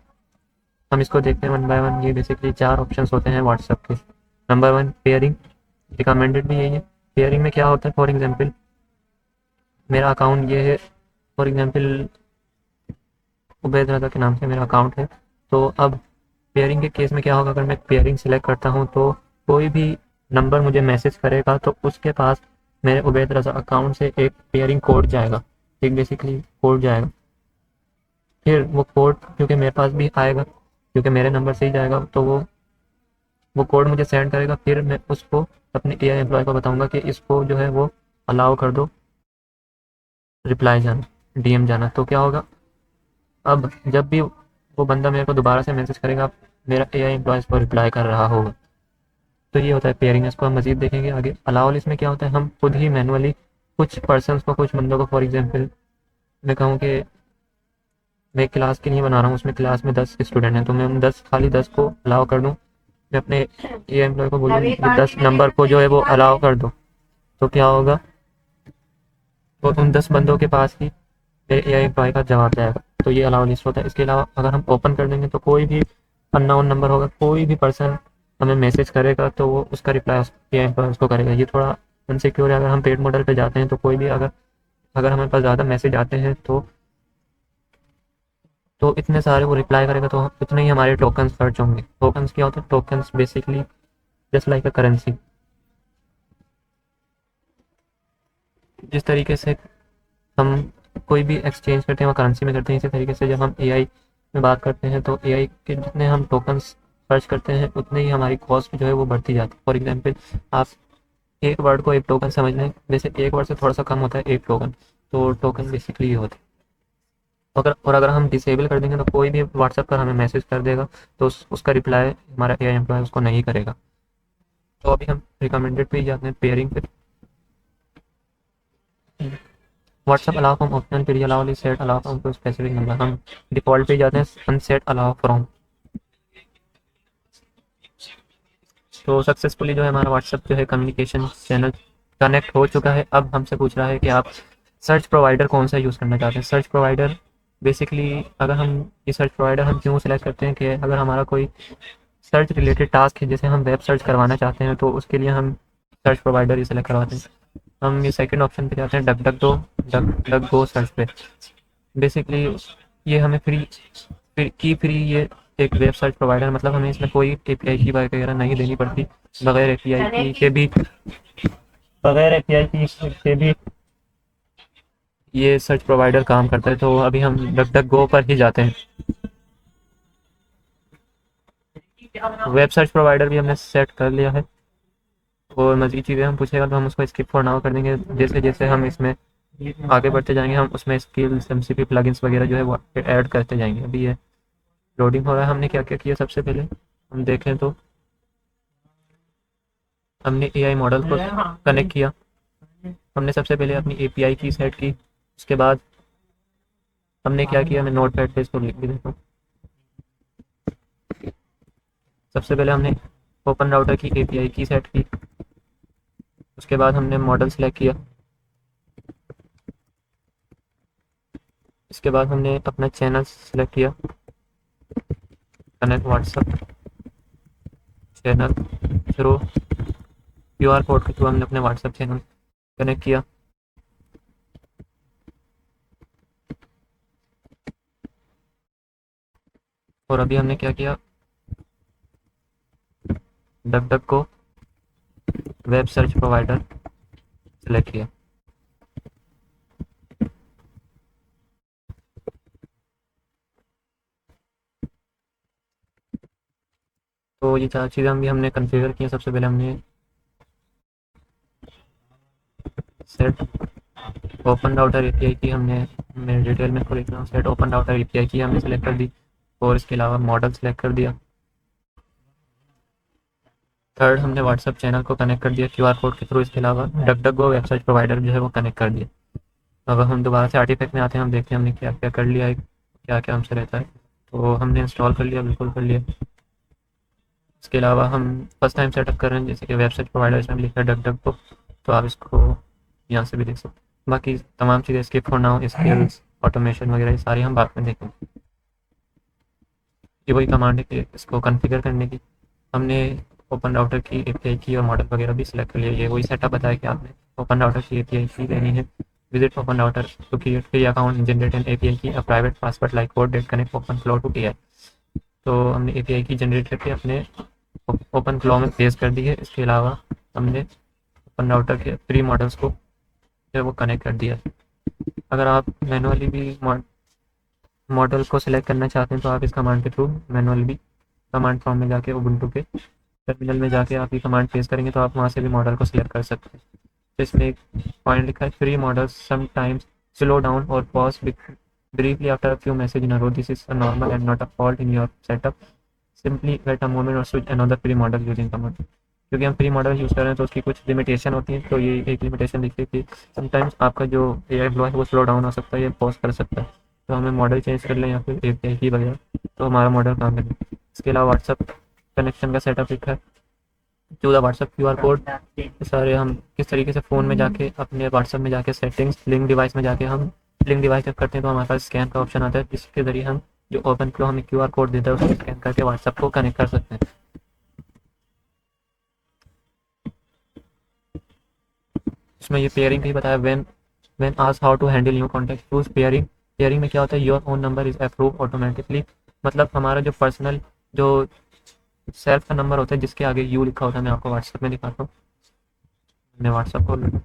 हम इसको देखते हैं वन बाय वन। ये बेसिकली 4 ऑप्शंस होते हैं व्हाट्सएप के। नंबर 1 पेयरिंग, रिकमेंडेड भी यही है। पेयरिंग में क्या होता है, फॉर एग्जांपल मेरा अकाउंट ये है, फॉर एग्जांपल उबैद रज़ा के नाम से मेरा अकाउंट है। तो अब पेयरिंग के केस में क्या होगा, अगर मैं पेयरिंग सिलेक्ट करता हूँ तो कोई भी नंबर मुझे मैसेज करेगा तो उसके पास मेरे उबैद रज़ा अकाउंट से एक पेयरिंग कोड जाएगा, एक बेसिकली कोड जाएगा। फिर वो कोड क्योंकि मेरे पास भी आएगा, क्योंकि मेरे नंबर से ही जाएगा, तो वो कोड मुझे सेंड करेगा। फिर मैं उसको अपने एआई एम्प्लॉय को बताऊंगा कि इसको जो है वो अलाउ कर दो रिप्लाई जाना, डीएम जाना। तो क्या होगा, अब जब भी वो बंदा मेरे को दोबारा से मैसेज करेगा, मेरा एआई एम्प्लॉय को रिप्लाई कर रहा होगा। तो ये होता है पेयरिंग। इसको हम मजीद देखेंगे आगे। अलाउ लिस्ट में क्या होता है, हम खुद ही मैनुअली कुछ पर्सनस को, कुछ बंदों को, फॉर एग्जाम्पल मैं कहूँ कि मैं क्लास के लिए बना रहा हूँ, उसमें क्लास में 10 स्टूडेंट हैं, तो मैं उन 10 खाली 10 को अलाउ कर दूँ। मैं अपने ए एम्प्लॉय को बोलूँ कि 10 नंबर को जो है वो अलाउ कर दो। तो क्या होगा, वो उन 10 बंदों के पास ही मेरे ए एम्प्लॉय का जवाब जाएगा। तो ये अलाउ लिस्ट होता है। इसके अलावा अगर हम ओपन कर देंगे तो कोई भी अननोन नंबर होगा, कोई भी पर्सन हमें मैसेज करेगा तो वो उसका रिप्लाई ए एम्प्लॉय उसको करेगा। ये थोड़ा अनसिक्योर है। अगर हम पेड मॉडल पे जाते हैं तो कोई भी अगर अगर हमारे पास ज़्यादा मैसेज आते हैं तो इतने सारे वो रिप्लाई करेगा तो उतने ही हमारे टोकन्स खर्च होंगे। टोकन्स क्या होते हैं, tokens basically just like a currency. जिस तरीके से हम कोई भी एक्सचेंज करते हैं वो करेंसी में करते हैं, इसी तरीके से जब हम एआई में बात करते हैं तो एआई के जितने हम टोकन्स खर्च करते हैं उतने ही हमारी कॉस्ट जो है वो बढ़ती जाती है। फॉर एग्जांपल आप एक वर्ड को एक टोकन समझ लें, वैसे एक वर्ड से थोड़ा सा कम होता है एक टोकन। तो टोकन बेसिकली ये होता है। अगर हम डिसेबल कर देंगे तो कोई भी व्हाट्सएप पर हमें मैसेज कर देगा तो उसका रिप्लाई हमारा एआई एम्प्लॉय उसको नहीं करेगा। तो अभी हम रिकमेंडेड पे ही जाते हैं, पेयरिंग पे। व्हाट्सएप अलाउ फ्रॉम ऑप्शनल पे allow set allow from to specific number. हम डिफ़ॉल्ट पे जाते हैं अनसेट अलाउ फ्रॉम। तो सक्सेसफुली जो है हमारा व्हाट्सएप जो है कम्युनिकेशन चैनल कनेक्ट हो चुका है। अब हमसे पूछ रहा है कि आप सर्च प्रोवाइडर कौन सा यूज़ करना चाहते हैं। सर्च प्रोवाइडर बेसिकली अगर हम ये सर्च प्रोवाइडर हम क्यों सिलेक्ट करते हैं कि अगर हमारा कोई सर्च रिलेटेड टास्क है, जैसे हम वेब सर्च करवाना चाहते हैं, तो उसके लिए हम सर्च प्रोवाइडर ही सिलेक्ट करवाते हैं। हम ये सेकंड ऑप्शन पे जाते हैं, डक गो सर्च पे। बेसिकली ये हमें फ्री ये एक वेब सर्च प्रोवाइडर, मतलब हमें इसमें कोई एपीआई की वगैरह नहीं देनी पड़ती। बगैर एपीआई की के भी बगैर एपीआई की के भी ये सर्च प्रोवाइडर काम करता है। तो अभी हम डक डक गो पर ही जाते हैं। वेब सर्च प्रोवाइडर भी हमने सेट कर लिया है और मज़ीद चीज़ें हम पूछेगा तो हम उसको स्किप फॉर नाउ कर देंगे। जैसे जैसे हम इसमें आगे बढ़ते जाएंगे हम उसमें स्किल्स एमसीपी प्लगइन्स वगैरह जो है वो ऐड करते जाएंगे। अभी ये लोडिंग हो रहा है। हमने क्या क्या किया, सबसे पहले हम देखें तो हमने एआई मॉडल को कनेक्ट किया। हमने सबसे पहले अपनी एपीआई की सेट की। उसके बाद हमने क्या किया, मैं नोट पैड पे इसको लिख भी देता हूँ। सबसे पहले हमने ओपन राउटर की एपीआई की सेट की। उसके बाद हमने मॉडल सेलेक्ट किया। इसके बाद हमने अपना चैनल सेलेक्ट किया, connect WhatsApp channel through QR code के थ्रू हमने अपने व्हाट्सएप चैनल कनेक्ट किया। और अभी हमने क्या किया, डक को वेब सर्च प्रोवाइडर सेलेक्ट किया। तो ये 4 चीज़ें हमने कॉन्फ़िगर की हैं। सबसे पहले हमने सेट ओपन राउटर एपीआई की, मैं डिटेल में इसको लिख रहा हूँ। सेट ओपन राउटर एपीआई की हमने सेलेक्ट कर दी, और इसके अलावा मॉडल सेलेक्ट कर दिया। थर्ड, हमने व्हाट्सएप चैनल को कनेक्ट कर दिया क्यूआर कोड के थ्रू। इसके अलावा डक को वेबसाइट प्रोवाइडर जो है वो कनेक्ट कर दिया। अब हम दोबारा से आर्टिफैक्ट में आते हैं, हम देखते हैं हमने क्या क्या कर लिया है, क्या क्या हमसे रहता है। तो हमने इंस्टॉल कर लिया, बिल्कुल कर लिया। इसके अलावा हम फर्स्ट टाइम सेटअप कर रहे हैं, जैसे कि वेबसाइट प्रोवाइडर इसमें लिखा है डक को, तो आप इसको यहाँ से भी देख सकते हैं। बाकी तमाम चीज़ें स्किप होना हो, स्किल्स ऑटोमेशन वगैरह, ये सारी हम बाद में देखेंगे। ये वही कमांड है कि इसको कॉन्फ़िगर करने की। हमने ओपन राउटर की एपीआई की और मॉडल वगैरह भी सिलेक्ट कर लिया। ये वही सेटअप बताया कि आपने ओपन राउटर की एपीआई की लेनी है। Visit open router to create free account, generate an API key a private password like code that connect open flow to AI. तो हमने एपीआई की जनरेट करके अपने ओपन फ्लो में पेस्ट कर दी है। इसके अलावा हमने ओपन राउटर के प्री मॉडल्स को जो है वो कनेक्ट कर दिया। अगर आप मैनुअली भी मॉडल को सिलेक्ट करना चाहते हैं तो आप इस कमांड के थ्रू मैनुअल भी कमांड फॉर्म में जाके उबुंटू के टर्मिनल में जाके आप ये कमांड पेस्ट करेंगे तो आप वहाँ से भी मॉडल को सिलेक्ट कर सकते हैं। तो इसमें एक पॉइंट लिखा है, free models sometimes slow down और pause briefly after a few messages in a row. This is a normal and not a fault in your setup. Simply wait a moment or switch another free model using command. क्योंकि हम free model use कर रहे हैं तो उसकी कुछ limitation होती है। तो ये एक लिमिटेशन दिखती है कि समटाइम्स आपका जो एआई फ्लो है वो स्लो डाउन हो सकता है या पॉज कर सकता है। तो हमें मॉडल चेंज कर लें या फिर एपीआई की वगैरह, तो हमारा मॉडल काम करेगा। इसके अलावा व्हाट्सअप कनेक्शन का सेटअप लिखा है, choose the WhatsApp QR code. सारे हम किस तरीके से फ़ोन में जाके अपने व्हाट्सअप में जाके सेटिंग्स लिंक डिवाइस में जाके हम लिंक डिवाइस जब करते हैं तो हमारे पास स्कैन का ऑप्शन आता है, जिसके ज़रिए हम जो ओपन फ्लो हमें क्यूआर कोड देता है उसको स्कैन करके व्हाट्सअप को कनेक्ट कर सकते हैं। इसमें ये पेयरिंग भी बताया, when asked how to handle new contact choose pairing. Pairing में क्या होता है, your own number is approve automatically. मतलब हमारा जो पर्सनल जो सेल्फ का नंबर होता है जिसके आगे यू लिखा होता है, मैं आपको व्हाट्सएप में दिखाता हूँ। मैं व्हाट्सएप खोल लूँ,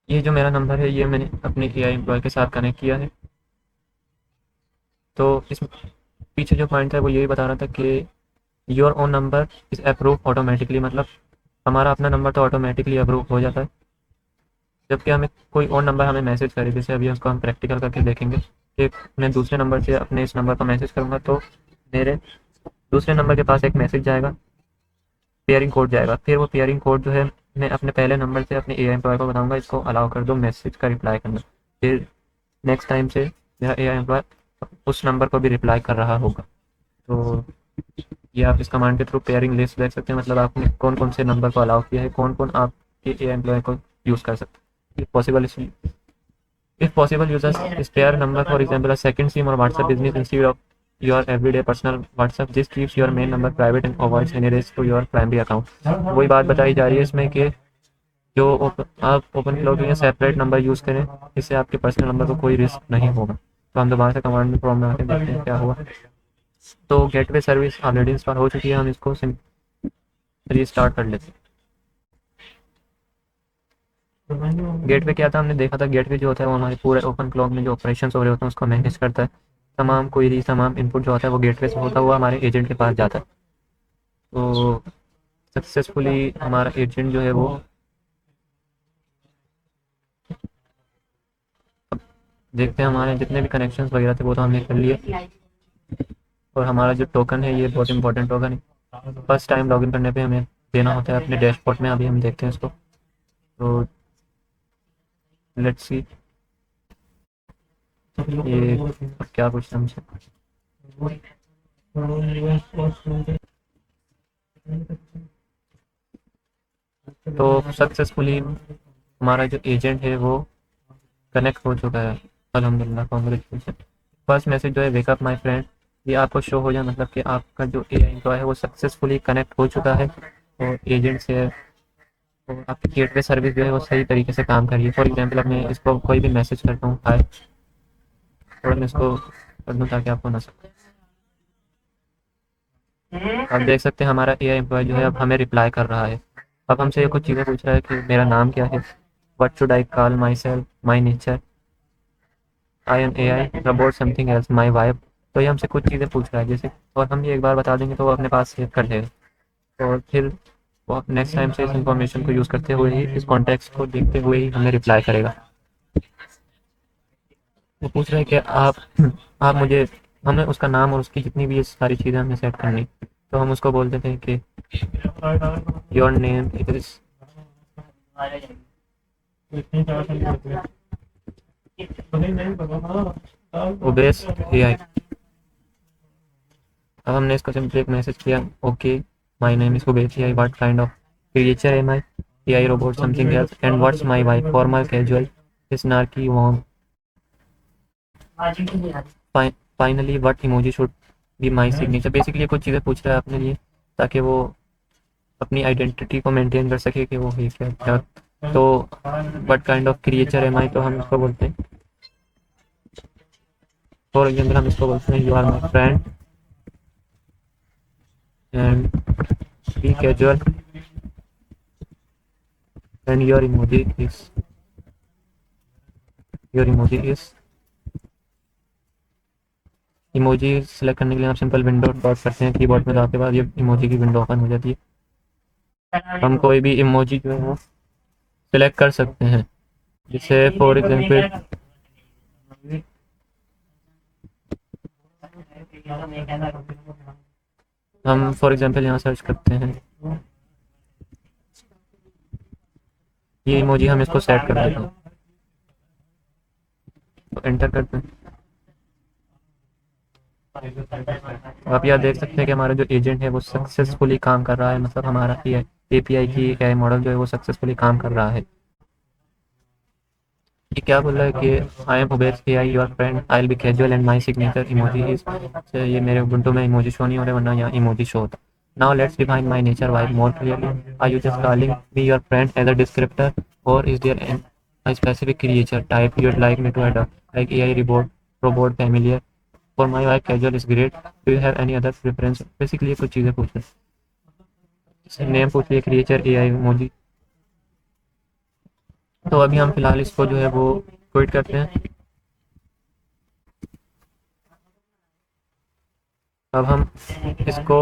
ये जो मेरा नंबर है ये मैंने अपने एआई एम्प्लॉय के साथ कनेक्ट किया है। तो इस पीछे जो पॉइंट है वो यही बता रहा था कि your own number is approve automatically, मतलब हमारा अपना नंबर तो ऑटोमेटिकली अप्रूव हो जाता है। जबकि हमें कोई और नंबर हमें मैसेज करे, जैसे अभी उसको हम प्रैक्टिकल करके देखेंगे कि मैं दूसरे नंबर से अपने इस नंबर पर मैसेज करूँगा तो मेरे दूसरे नंबर के पास एक मैसेज जाएगा, पेयरिंग कोड जाएगा। फिर वो पेयरिंग कोड जो है मैं अपने पहले नंबर से अपने एआई एम्प्लॉय को बताऊँगा इसको अलाउ कर दो मैसेज का रिप्लाई करना। फिर नेक्स्ट टाइम से मेरा एआई एम्प्लॉय उस नंबर को भी रिप्लाई कर रहा होगा। तो ये आप इस कमांड के थ्रू पेयरिंग लिस्ट देख सकते हैं, मतलब आपने कौन कौन से नंबर को अलाउ किया है, कौन कौन आपके एआई एम्प्लॉय को यूज़ कर सकते हैं। Possible if possible use a spare number, for example a second sim or WhatsApp business instead of your everyday personal WhatsApp. This keeps your main number private and avoids any risk to your primary account. वही बात बताई जा रही है इसमें कि जो आप ओपन फ्लो के लिए सेपरेट नंबर यूज़ करें, इससे आपके पर्सनल नंबर को कोई रिस्क नहीं होगा। तो हम दोबारा से कमांड में प्रॉब्लम में आके देखते हैं क्या हुआ। तो गेटवे सर्विस ऑलरेडी इंस्टॉल हो चुकी है, हम इसको रीस्टार्ट कर लेते हैं। गेटवे क्या था, हमने देखा था गेटवे जो होता है वो हमारे पूरे ओपन क्लॉक में जो ऑपरेशन हो रहे होते हैं उसको मैनेज करता है। तमाम क्वेरी तमाम इनपुट जो होता है वो गेटवे से होता हुआ हमारे एजेंट के पास जाता है। तो सक्सेसफुली हमारा एजेंट जो है वो देखते हैं हमारे जितने भी कनेक्शंस वगैरह थे वो तो हमने कर लिए। और हमारा जो टोकन है ये बहुत इंपॉर्टेंट टोकन है, फर्स्ट टाइम लॉगिन करने पे हमें देना होता है अपने डैशबोर्ड में। अभी हम देखते हैं इसको। तो लेट्स सी ये क्या पूछना हमसे। तो सक्सेसफुली हमारा जो एजेंट है वो कनेक्ट हो चुका है, अल्हम्दुलिल्लाह, कॉन्ग्रेचुलेशन। फर्स्ट मैसेज जो है वेकअप माय फ्रेंड, ये आपको शो हो जाए मतलब कि आपका जो ए आई एम्प्लॉय है वो सक्सेसफुली कनेक्ट हो चुका है और एजेंट से, तो आपकी गेटवे सर्विस जो है वो सही तरीके से काम कर रही है। फॉर एग्जांपल अब मैं इसको कोई भी मैसेज करता हूँ हाय, और मैं इसको कर दूँ ताकि आपको ना सके, आप देख सकते हैं हमारा ए आई एम्प्लॉय जो है अब हमें रिप्लाई कर रहा है। अब हमसे ये कुछ चीज़ें पूछ रहा है कि मेरा नाम क्या है, what should I call myself, my nature, I am AI, about something else, my wife. तो ये हमसे कुछ चीज़ें पूछ रहा है जैसे, और हम ये एक बार बता देंगे तो वो अपने पास सेव कर लेगा, और फिर वो नेक्स्ट टाइम से इस इन्फॉर्मेशन को यूज़ करते हुए ही, इस कॉन्टेक्स्ट को देखते हुए ही हमें रिप्लाई करेगा। वो पूछ रहे हैं कि आप मुझे, हमें उसका नाम और उसकी जितनी भी ये सारी चीज़ें हमें सेट करनी, तो हम उसको बोल देते हैं कि your name is Ubes A I. अब हमने इसको सिंपली एक मैसेज किया, okay my name is Ubes A I, what kind of creature am I, A I robot something else, and what's my vibe, formal casual, snarky warm, finally what emoji should be my signature. Basically कुछ चीज़ें पूछ रहा है अपने लिए ताकि वो अपनी आइडेंटिटी को मेंटेन कर सके कि वो है क्या क्या। तो what kind of creature am I, तो हम इसको बोलते हैं, फॉर एग्जाम्पल हम इसको बोलते हैं you are my friend and be casual and your emoji is emoji select करने के लिए आप सिंपल विंडो डॉट करते हैं कीबोर्ड में, आपके बाद ये इमोजी की विंडो ओपन हो जाती है। हम कोई भी इमोजी जो है वो सिलेक्ट कर सकते हैं, जैसे फॉर एग्जाम्पल हम फॉर एग्जाम्पल यहाँ सर्च करते हैं ये इमोजी, हम इसको सेट कर देते हैं, तो एंटर करते हैं। आप यहाँ देख सकते हैं कि हमारा जो एजेंट है वो सक्सेसफुली काम कर रहा है, मतलब हमारा ये एपीआई की एआई मॉडल जो है वो सक्सेसफुली काम कर रहा है। ये क्या बोल रहा है कि I am Uber A I your friend, I will be casual and my signature emoji is, ये मेरे उबुंटू में इमोजी शो नहीं हो रहे वरना यहाँ इमोजी शो होता। Now let's define my nature wise more clearly, are you just calling me your friend as a descriptor, और is there an a specific creature type you'd like me to adopt, like AI robot familiar, for my wife casual is great, do you have any other preference। Basically कुछ चीज़ें पूछ रहे हैं, name पूछ लिया, creature ए आई emoji. तो अभी हम फिलहाल इसको जो है वो क्विट करते हैं। अब हम इसको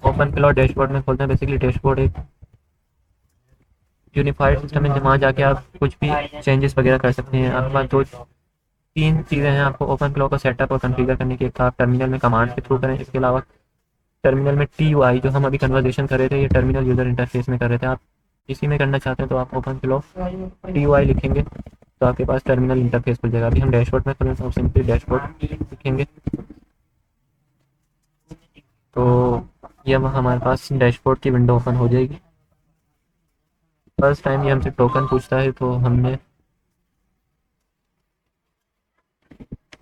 ओपन फ्लो डैशबोर्ड में खोलते हैं। बेसिकली डैशबोर्ड एक यूनिफाइड सिस्टम है जहाँ जाके आप कुछ भी चेंजेस वगैरह कर सकते हैं। आपके पास दो तीन चीज़ें हैं आपको ओपन फ्लो को सेटअप और कॉन्फ़िगर करने की। एक तो आप टर्मिनल में कमांड के थ्रू करें, इसके अलावा टर्मिनल में TUI जो हम अभी कन्वर्सेशन कर रहे थे, ये टर्मिनल यूज़र इंटरफेस में कर रहे थे, आप इसी में करना चाहते हैं तो आप ओपन फ्लो TUI लिखेंगे तो आपके पास टर्मिनल इंटरफेस खुल जाएगा। अभी हम डैशबोर्ड में करें तो सिंपली डैशबोर्ड लिखेंगे तो ये हमारे पास डैशबोर्ड की विंडो ओपन हो जाएगी। फर्स्ट टाइम ये हमसे टोकन पूछता है तो हमने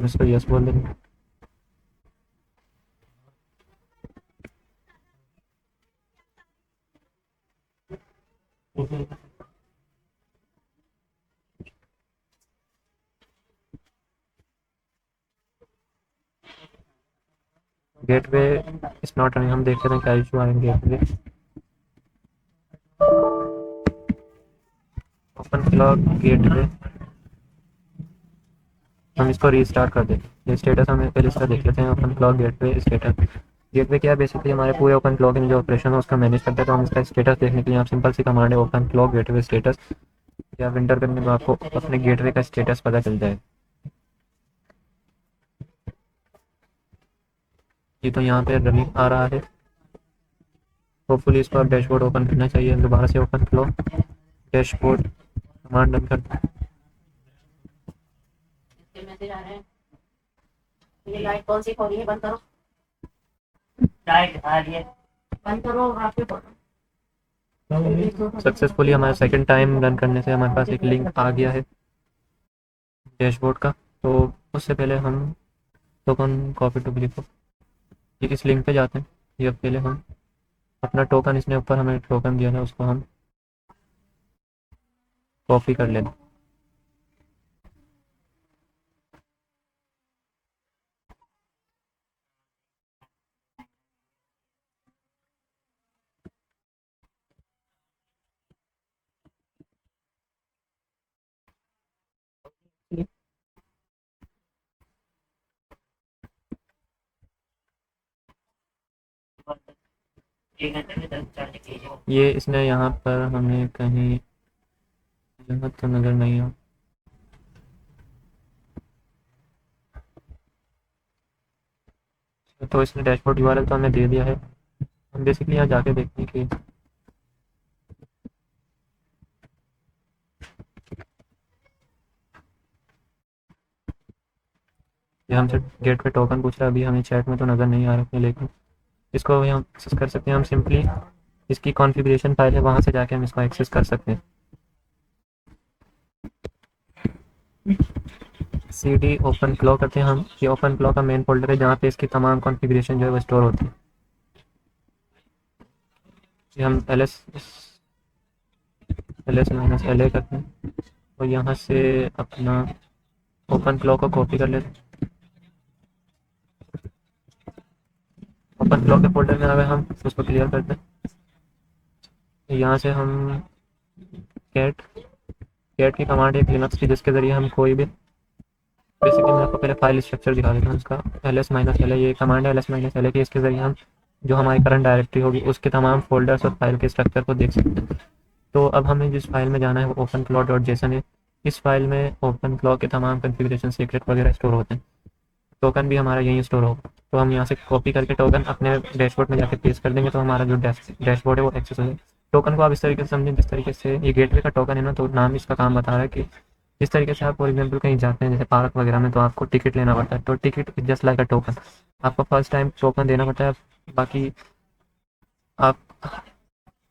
इसको यस बोल देंगे। गेटवे इज नॉट रनिंग, हम देखते हैं क्या इशू आएंगे। गेटवे ओपन क्लॉक गेटवे, हम इसको रीस्टार्ट कर देते हैं। ये स्टेटस हम पहले इसका देख लेते हैं, open clock gateway status. Gateway क्या है, बेसिकली हमारे पूरे ओपन क्लॉक में जो ऑपरेशन है उसका मैनेज करता है। तो हम इसका स्टेटस देखने के लिए आप सिंपल सी कमांड है ओपन क्लॉक गेटवे स्टेटस, या विंटर करने में आपको अपने गेटवे का स्टेटस पता चल जाएगा। ये तो यहाँ पे रनिंग आ रहा है, होपफुली इसको आप डैशबोर्ड ओपन करना चाहिए। दोबारा से open clock dashboard command run कर दें। मैसेज आ रहे हैं, ये लाइट कौन सी खोली है, बंद करो, लाइट आ रही है, बंद करो, वहाँ पे सक्सेसफुली हमारा सेकंड टाइम रन करने से हमारे पास एक लिंक आ गया है डैशबोर्ड का। तो उससे पहले हम टोकन कॉपी टू क्लिक ये इस लिंक पे जाते हैं। ये पहले हम अपना टोकन, इसने ऊपर हमें टोकन दिया था उसको हम कॉपी कर लेते हैं। ये इसने यहाँ पर हमें कहीं जगह तो नज़र नहीं आ। तो इसने डैशबोर्ड यूआरएल तो हमें दे दिया है। हम बेसिकली यहाँ जाके देखते हैं कि ये हमसे गेट पे टोकन पूछ रहा है। अभी हमें चैट में तो नज़र नहीं आ रहा है, लेकिन इसको हम एक्सेस कर सकते हैं। हम सिंपली इसकी कॉन्फ़िगरेशन फाइल है, वहाँ से जाके हम इसको एक्सेस कर सकते हैं। cd ओपन फ्लो करते हैं हम। ये ओपन फ्लो का मेन फोल्डर है जहाँ पे इसकी तमाम कॉन्फ़िगरेशन जो है वो स्टोर होती है। ये हम ls-la करते हैं और यहाँ से अपना ओपन फ्लो को कॉपी कर लेते हैं। ओपन फ्लो के फोल्डर में आ गए, हम उसको क्लियर करते हैं। यहाँ से हम कैट की कमांड है लिनक्स की, जिसके ज़रिए हम कोई भी बेसिकली मैं आपको पहले फाइल स्ट्रक्चर दिखा देता हूँ इसका। ls-la ये कमांड है ls-la की। इसके ज़रिए हम जो हमारी करंट डायरेक्टरी होगी उसके तमाम फोल्डर्स और फाइल के स्ट्रक्चर को देख सकते हैं। तो अब हमें जिस फाइल में जाना है वो ओपन फ्लो डॉट जेसन है। इस फाइल में ओपन फ्लो के तमाम कॉन्फ़िगरेशन सीक्रेट वगैरह स्टोर होते हैं। टोकन भी हमारा यहीं स्टोर होगा। तो हम यहाँ से कॉपी करके टोकन अपने डैशबोर्ड में जाके पेस्ट कर देंगे, तो हमारा जो डैशबोर्ड है वो एक्सेस हो जाएगा। टोकन को आप इस तरीके से समझें जिस तरीके से ये गेटवे का टोकन है ना, तो नाम इसका काम बता रहा है कि जिस तरीके से आप फॉर एग्जांपल कहीं जाते हैं जैसे पार्क वगैरह में, तो आपको टिकट लेना पड़ता है। तो ticket is just like a token. आपको फर्स्ट टाइम टोकन देना पड़ता है। बाकी आप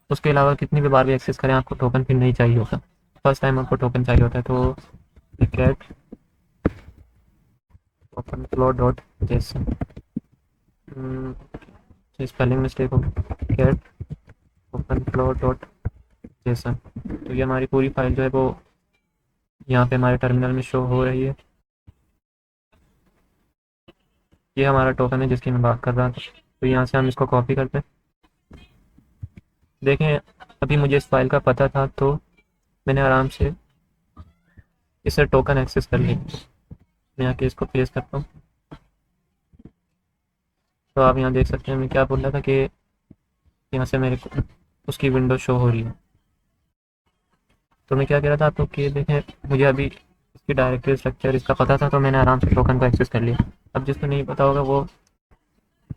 उसके अलावा कितनी भी बार भी एक्सेस करें आपको टोकन फिर नहीं चाहिए होता। फर्स्ट टाइम आपको टोकन चाहिए होता है। तो cat open flow dot JSON, spelling mistake हो, cat open flow dot JSON. तो ये हमारी पूरी फाइल जो है वो यहाँ पे हमारे टर्मिनल में शो हो रही है। ये हमारा टोकन है जिसकी मैं बात कर रहा था। तो यहाँ से हम इसको कॉपी करते हैं। देखें, अभी मुझे इस फाइल का पता था तो मैंने आराम से इसे टोकन एक्सेस कर लिया। मैं आके इसको पेस्ट करता हूँ। तो आप यहाँ देख सकते हैं मैं क्या बोल रहा था कि यहाँ से मेरे को उसकी विंडो शो हो रही है। तो मैं क्या कह रहा था आपको कि देखें, मुझे अभी इसकी डायरेक्टरी स्ट्रक्चर इसका पता था तो मैंने आराम से टोकन को एक्सेस कर लिया। अब जिसको नहीं पता होगा वो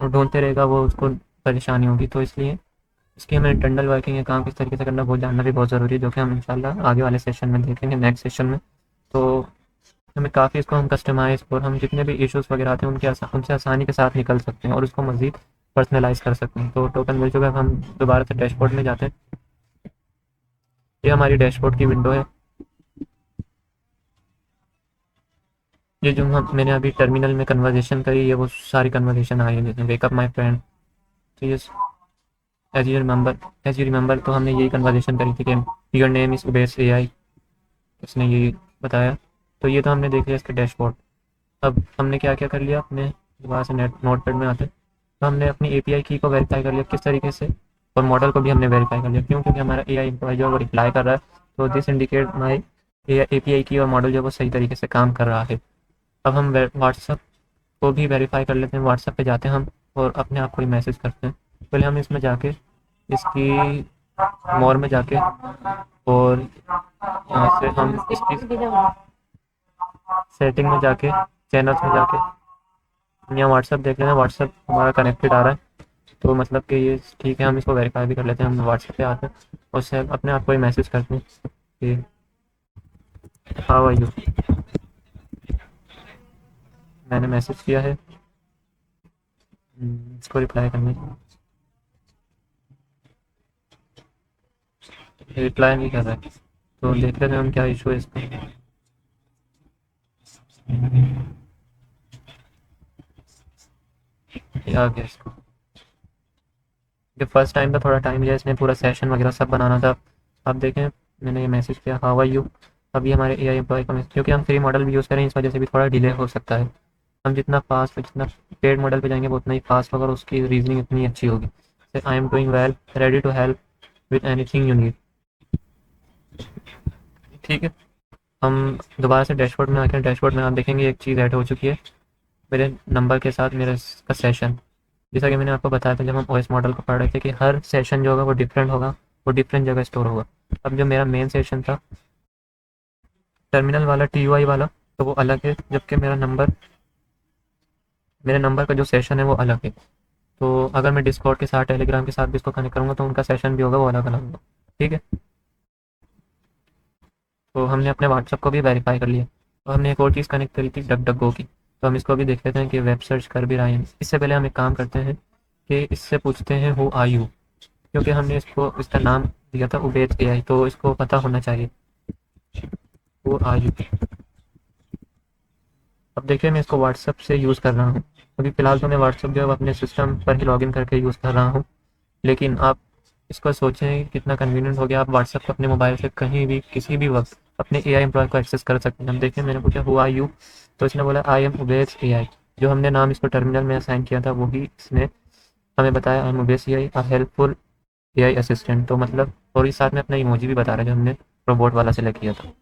ढूंढते रहेगा, वो उसको परेशानी होगी। तो इसलिए इसकी हमें इंटरनल वर्किंग है, काम किस तरीके से करना वो जानना भी बहुत ज़रूरी है, जो कि हम इंशाल्लाह आगे वाले सेशन में देखेंगे, नेक्स्ट सेशन में। तो हमें काफ़ी इसको हम कस्टमाइज़ और हम जितने भी इश्यूज़ वगैरह आते हैं उनसे आसानी के साथ निकल सकते हैं और उसको मज़ीद पर्सनलाइज़ कर सकते हैं। तो टोकन मिल चुका है। हम दोबारा से डैशबोर्ड में जाते हैं। ये हमारी डैशबोर्ड की विंडो है। ये जो मैंने अभी टर्मिनल में कन्वर्जेशन करी है वो सारी कन्वर्जेशन आई है, जैसे वेकअप माई फ्रेंड। तो ये एज यू रिमेंबर तो हमने यही कन्वर्जेशन करी थी कि your name is Ubais AI, उसने यही बताया। तो ये तो हमने देख लिया इसके डैशबोर्ड। अब हमने क्या क्या कर लिया, अपने दोबारा से नोटपैड में आते हैं। तो हमने अपनी API की को वेरीफाई कर लिया किस तरीके से, और मॉडल को भी हमने वेरीफाई कर लिया। क्यों? क्योंकि हमारा AI एम्प्लॉय जो है वो रिप्लाई कर रहा है। तो दिस इंडिकेट माई API की और मॉडल जो है वो सही तरीके से काम कर रहा है। अब हम व्हाट्सअप को भी वेरीफाई कर लेते हैं। व्हाट्सअप पे जाते हैं हम और अपने आप को ही मैसेज करते हैं। पहले हम इसमें जाके इसकी मोर में जाके और यहाँ से हम इसकी सेटिंग में जाके चैनल्स में जाके यहाँ व्हाट्सअप देख लेते हैं। व्हाट्सअप हमारा कनेक्टेड आ रहा है, तो मतलब कि ये ठीक है। हम इसको वेरीफाई भी कर लेते हैं। हम व्हाट्सएप पे आते हैं और उससे अपने आप को ही मैसेज करते हैं कि हाउ आर यू। मैंने मैसेज किया है, इसको रिप्लाई करने। रिप्लाई नहीं कर रहा है, तो देख लेते हैं हम क्या इशू है इसका। ये आ गया इसको। ये फर्स्ट टाइम था, थोड़ा टाइम लिया इसने, पूरा सेशन वगैरह सब बनाना था। आप देखें मैंने ये मैसेज किया हाउ आर यू। अभी हमारे एआई एम्प्लॉय का मैसेज, क्योंकि हम फ्री मॉडल भी यूज़ करें इस वजह से भी थोड़ा डिले हो सकता है। हम जितना फास्ट जितना पेड मॉडल पे जाएंगे वो उतना ही फास्ट होगा और उसकी रीजनिंग इतनी अच्छी होगी। I am doing well, ready to help with anything you need. ठीक है, हम दोबारा से डैशबोर्ड में आकर डैशबोर्ड में आप देखेंगे एक चीज़ ऐड हो चुकी है मेरे नंबर के साथ, मेरा इसका सेशन। जैसा कि मैंने आपको बताया था जब हम ओएस मॉडल को पढ़ रहे थे कि हर सेशन जो होगा वो डिफरेंट होगा, वो डिफरेंट जगह स्टोर होगा। अब जो मेरा मेन सेशन था टर्मिनल वाला TUI वाला, तो वो अलग है, जबकि मेरे नंबर का जो सेशन है वो अलग है। तो अगर मैं डिस्कॉर्ड के साथ टेलीग्राम के साथ भी इसको कनेक्ट करूँगा तो उनका सेशन भी होगा, वो अलग अलग होगा। ठीक है, तो हमने अपने व्हाट्सअप को भी वेरीफाई कर लिया। तो हमने एक और चीज़ कनेक्ट करी थी डक डक गो की, तो हम इसको भी देख लेते हैं कि वेब सर्च कर भी रहे हैं। इससे पहले हम एक काम करते हैं कि इससे पूछते हैं हु आर यू, क्योंकि हमने इसको इसका नाम दिया था उबेद AI, तो इसको पता होना चाहिए हु आर यू। अब देखिए मैं इसको व्हाट्सअप से यूज़ कर रहा हूँ। अभी फ़िलहाल तो मैं व्हाट्सअप जो है अपने सिस्टम पर ही लॉगिन करके यूज़ कर रहा हूँ, लेकिन आप इसको सोचें कितना कन्वीनियंट हो गया। आप व्हाट्सअप को अपने मोबाइल से कहीं भी किसी भी वक्त अपने AI एम्प्लॉय को एक्सेस कर सकते हैं। हम देखें मैंने पूछा हु आर यू, तो इसने बोला आई एम उबेद AI। जो हमने नाम इसको टर्मिनल में असाइन किया था वही इसने हमें बताया, I am Ubed AI a helpful AI assistant. तो मतलब और इस साथ में अपना इमोजी भी बता रहा है जो हमने रोबोट वाला सिलेक्ट किया था।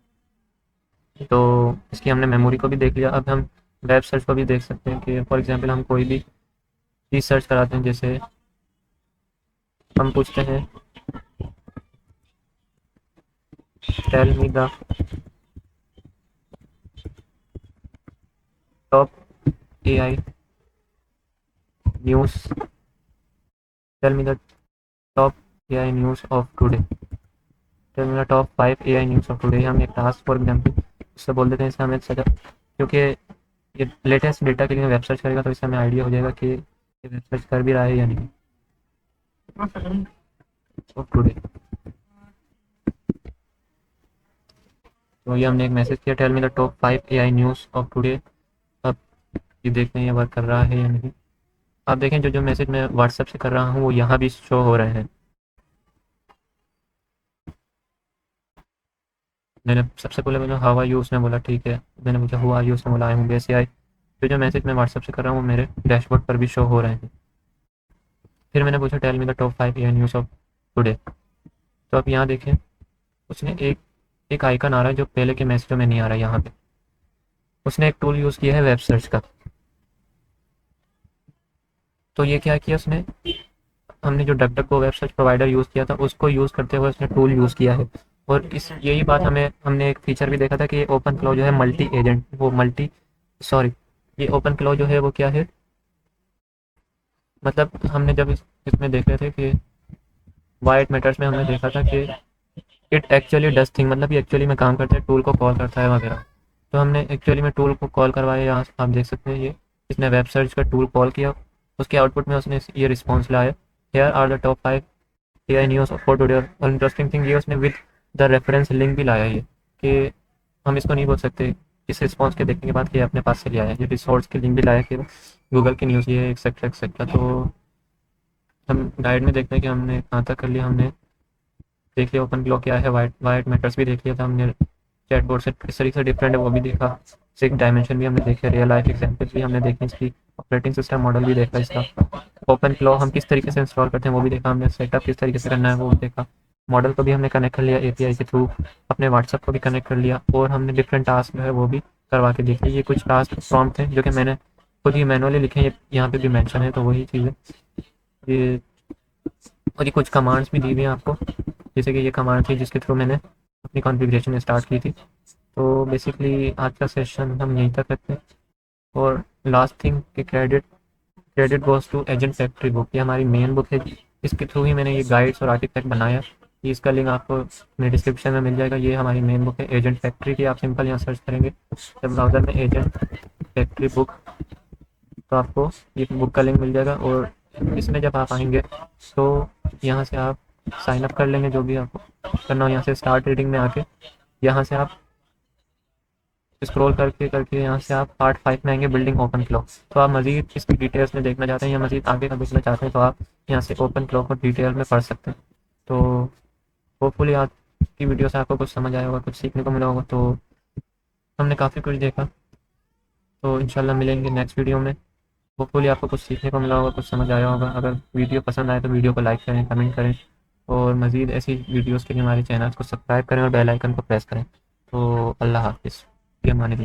तो इसकी हमने मेमोरी को भी देख लिया। अब हम वेब सर्च को भी देख सकते हैं कि फॉर एग्जांपल हम कोई भी चीज़ सर्च कराते हैं, जैसे हम पूछते हैं tell me the top AI news, tell me the top AI news of today, tell me the top 5 AI news of today. हम एक टास्क फॉर एग्जाम्पल उससे बोल देते हैं, इससे हमें सजा, क्योंकि ये लेटेस्ट डेटा के लिए वेब सर्च करेगा तो इससे हमें आइडिया हो जाएगा कि ये वेब सर्च कर भी रहा है या नहीं। ऑफ टुडे, तो ये हमने एक मैसेज किया tell me the top 5 AI news of today. अब ये देखते हैं ये वर्क कर रहा है या नहीं। आप देखें जो जो मैसेज मैं व्हाट्सएप से कर रहा हूँ वो यहाँ भी शो हो रहे हैं। मैंने सबसे पहले बोला हाउ आर यू, उसने बोला ठीक है। मैंने पूछा हु आर यू, उसने बोला आई हूँ बेस AI। जो जो मैसेज मैं व्हाट्सएप से कर रहा हूँ वो मेरे डैशबोर्ड पर भी शो हो रहे हैं। फिर मैंने पूछा tell me the top 5 AI news of today. तो आप यहाँ देखें उसने एक आइकन आ रहा है जो पहले के मैसेजों में नहीं आ रहा है। यहाँ पे उसने एक टूल यूज़ किया है वेब सर्च का। तो ये क्या किया उसने, हमने जो डक डक को वेब सर्च प्रोवाइडर यूज़ किया था उसको यूज़ करते हुए उसने टूल यूज़ किया है। और इस यही बात हमने एक फीचर भी देखा था कि ओपन फ्लो जो है मल्टी एजेंट, वो ये ओपन फ्लो जो है वो क्या है, मतलब हमने जब इसमें देख रहे थे कि वाइट मैटर्स में हमने देखा था कि इट एक्चुअली डज थिंग, मतलब ये एक्चुअली में काम करता है, टूल को कॉल करता है वगैरह। तो हमने एक्चुअली में टूल को कॉल करवाया। यहाँ आप देख सकते हैं ये इसने वेब सर्च का टूल कॉल किया, उसके आउटपुट में उसने ये रिस्पॉन्स लाया, here are the top 5 AI news for today. और इंटरेस्टिंग थिंग ये उसने विद द रेफरेंस लिंक भी लाया ये, कि हम इसको नहीं बोल सकते इस रिस्पॉन्स के देखने के बाद कि अपने पास से लिया है, ये रिसोर्स की लिंक भी लाया कि गूगल की न्यूज़ ये एक्सेट्रा एक्सेट्रा। तो हम गाइड में देखते हैं कि हमने कहाँ तक कर लिया। हमने देख लिया ओपन फ्लो क्या है, वाइट मैटर्स भी देख लिया था हमने, चैटबॉट से किस तरीके से डिफरेंट है वो भी देखा, सिक डायमेंशन भी हमने देखे, रियल लाइफ एग्जाम्पल्स भी हमने देखे, इसकी ऑपरेटिंग सिस्टम मॉडल भी देखा इसका, ओपन फ्लो हम किस तरीके से इंस्टॉल करते हैं वो भी देखा हमने, सेटअप किस तरीके से करना है वो भी देखा, मॉडल को भी हमने कनेक्ट कर लिया API के थ्रू, अपने व्हाट्सअप को भी कनेक्ट कर लिया, और हमने डिफरेंट टास्क जो है वो भी करवा के देख लिया। ये कुछ टास्क प्रॉम्प्ट थे जो कि मैंने खुद ही मैनुअली लिखे हैं, यहाँ पे भी मेंशन है, तो वही चीज़ है ये। और ये कुछ कमांड्स भी दी हुई हैं आपको, जैसे कि ये कमांड थी जिसके थ्रू मैंने अपनी कॉन्फ़िगरेशन स्टार्ट की थी। तो बेसिकली आज का सेशन हम यहीं तक रखते हैं। और लास्ट थिंग कि credit goes to agent factory book, ये हमारी मेन बुक है, इसके थ्रू ही मैंने ये गाइड्स और आर्टिफैक्ट बनाया। इसका लिंक आपको मेरे डिस्क्रिप्शन में मिल जाएगा। ये हमारी मेन बुक है एजेंट फैक्ट्री की। आप सिंपल यहाँ सर्च करेंगे जब ब्राउज़र में एजेंट फैक्ट्री बुक, तो आपको ये बुक का लिंक मिल जाएगा। और इसमें जब आप आएंगे तो यहाँ से आप साइन अप कर लेंगे, जो भी आपको करना हो। यहाँ से स्टार्ट रीडिंग में आके यहाँ से आप स्क्रॉल करके करके यहाँ से आप पार्ट 5 में आएंगे, बिल्डिंग ओपन फ्लो। तो आप मज़ीद इसकी डिटेल्स में देखना चाहते हैं या मज़ीद आगे का देखना चाहते हैं तो आप यहाँ से ओपन फ्लो को डिटेल में पढ़ सकते हैं। तो होपफुली आज की वीडियो से आपको कुछ समझ आया होगा, कुछ सीखने को मिला होगा। तो हमने काफ़ी कुछ देखा, तो इंशाल्लाह मिलेंगे नेक्स्ट वीडियो में। होपफुली आपको कुछ सीखने को मिला होगा, कुछ समझ आया होगा। अगर वीडियो पसंद आए तो वीडियो को लाइक करें, कमेंट करें और मज़ीद ऐसी वीडियोज़ के लिए हमारे चैनल को सब्सक्राइब करें और बेल आइकन को प्रेस करें। तो अल्लाह हाफिज़, ये मानी।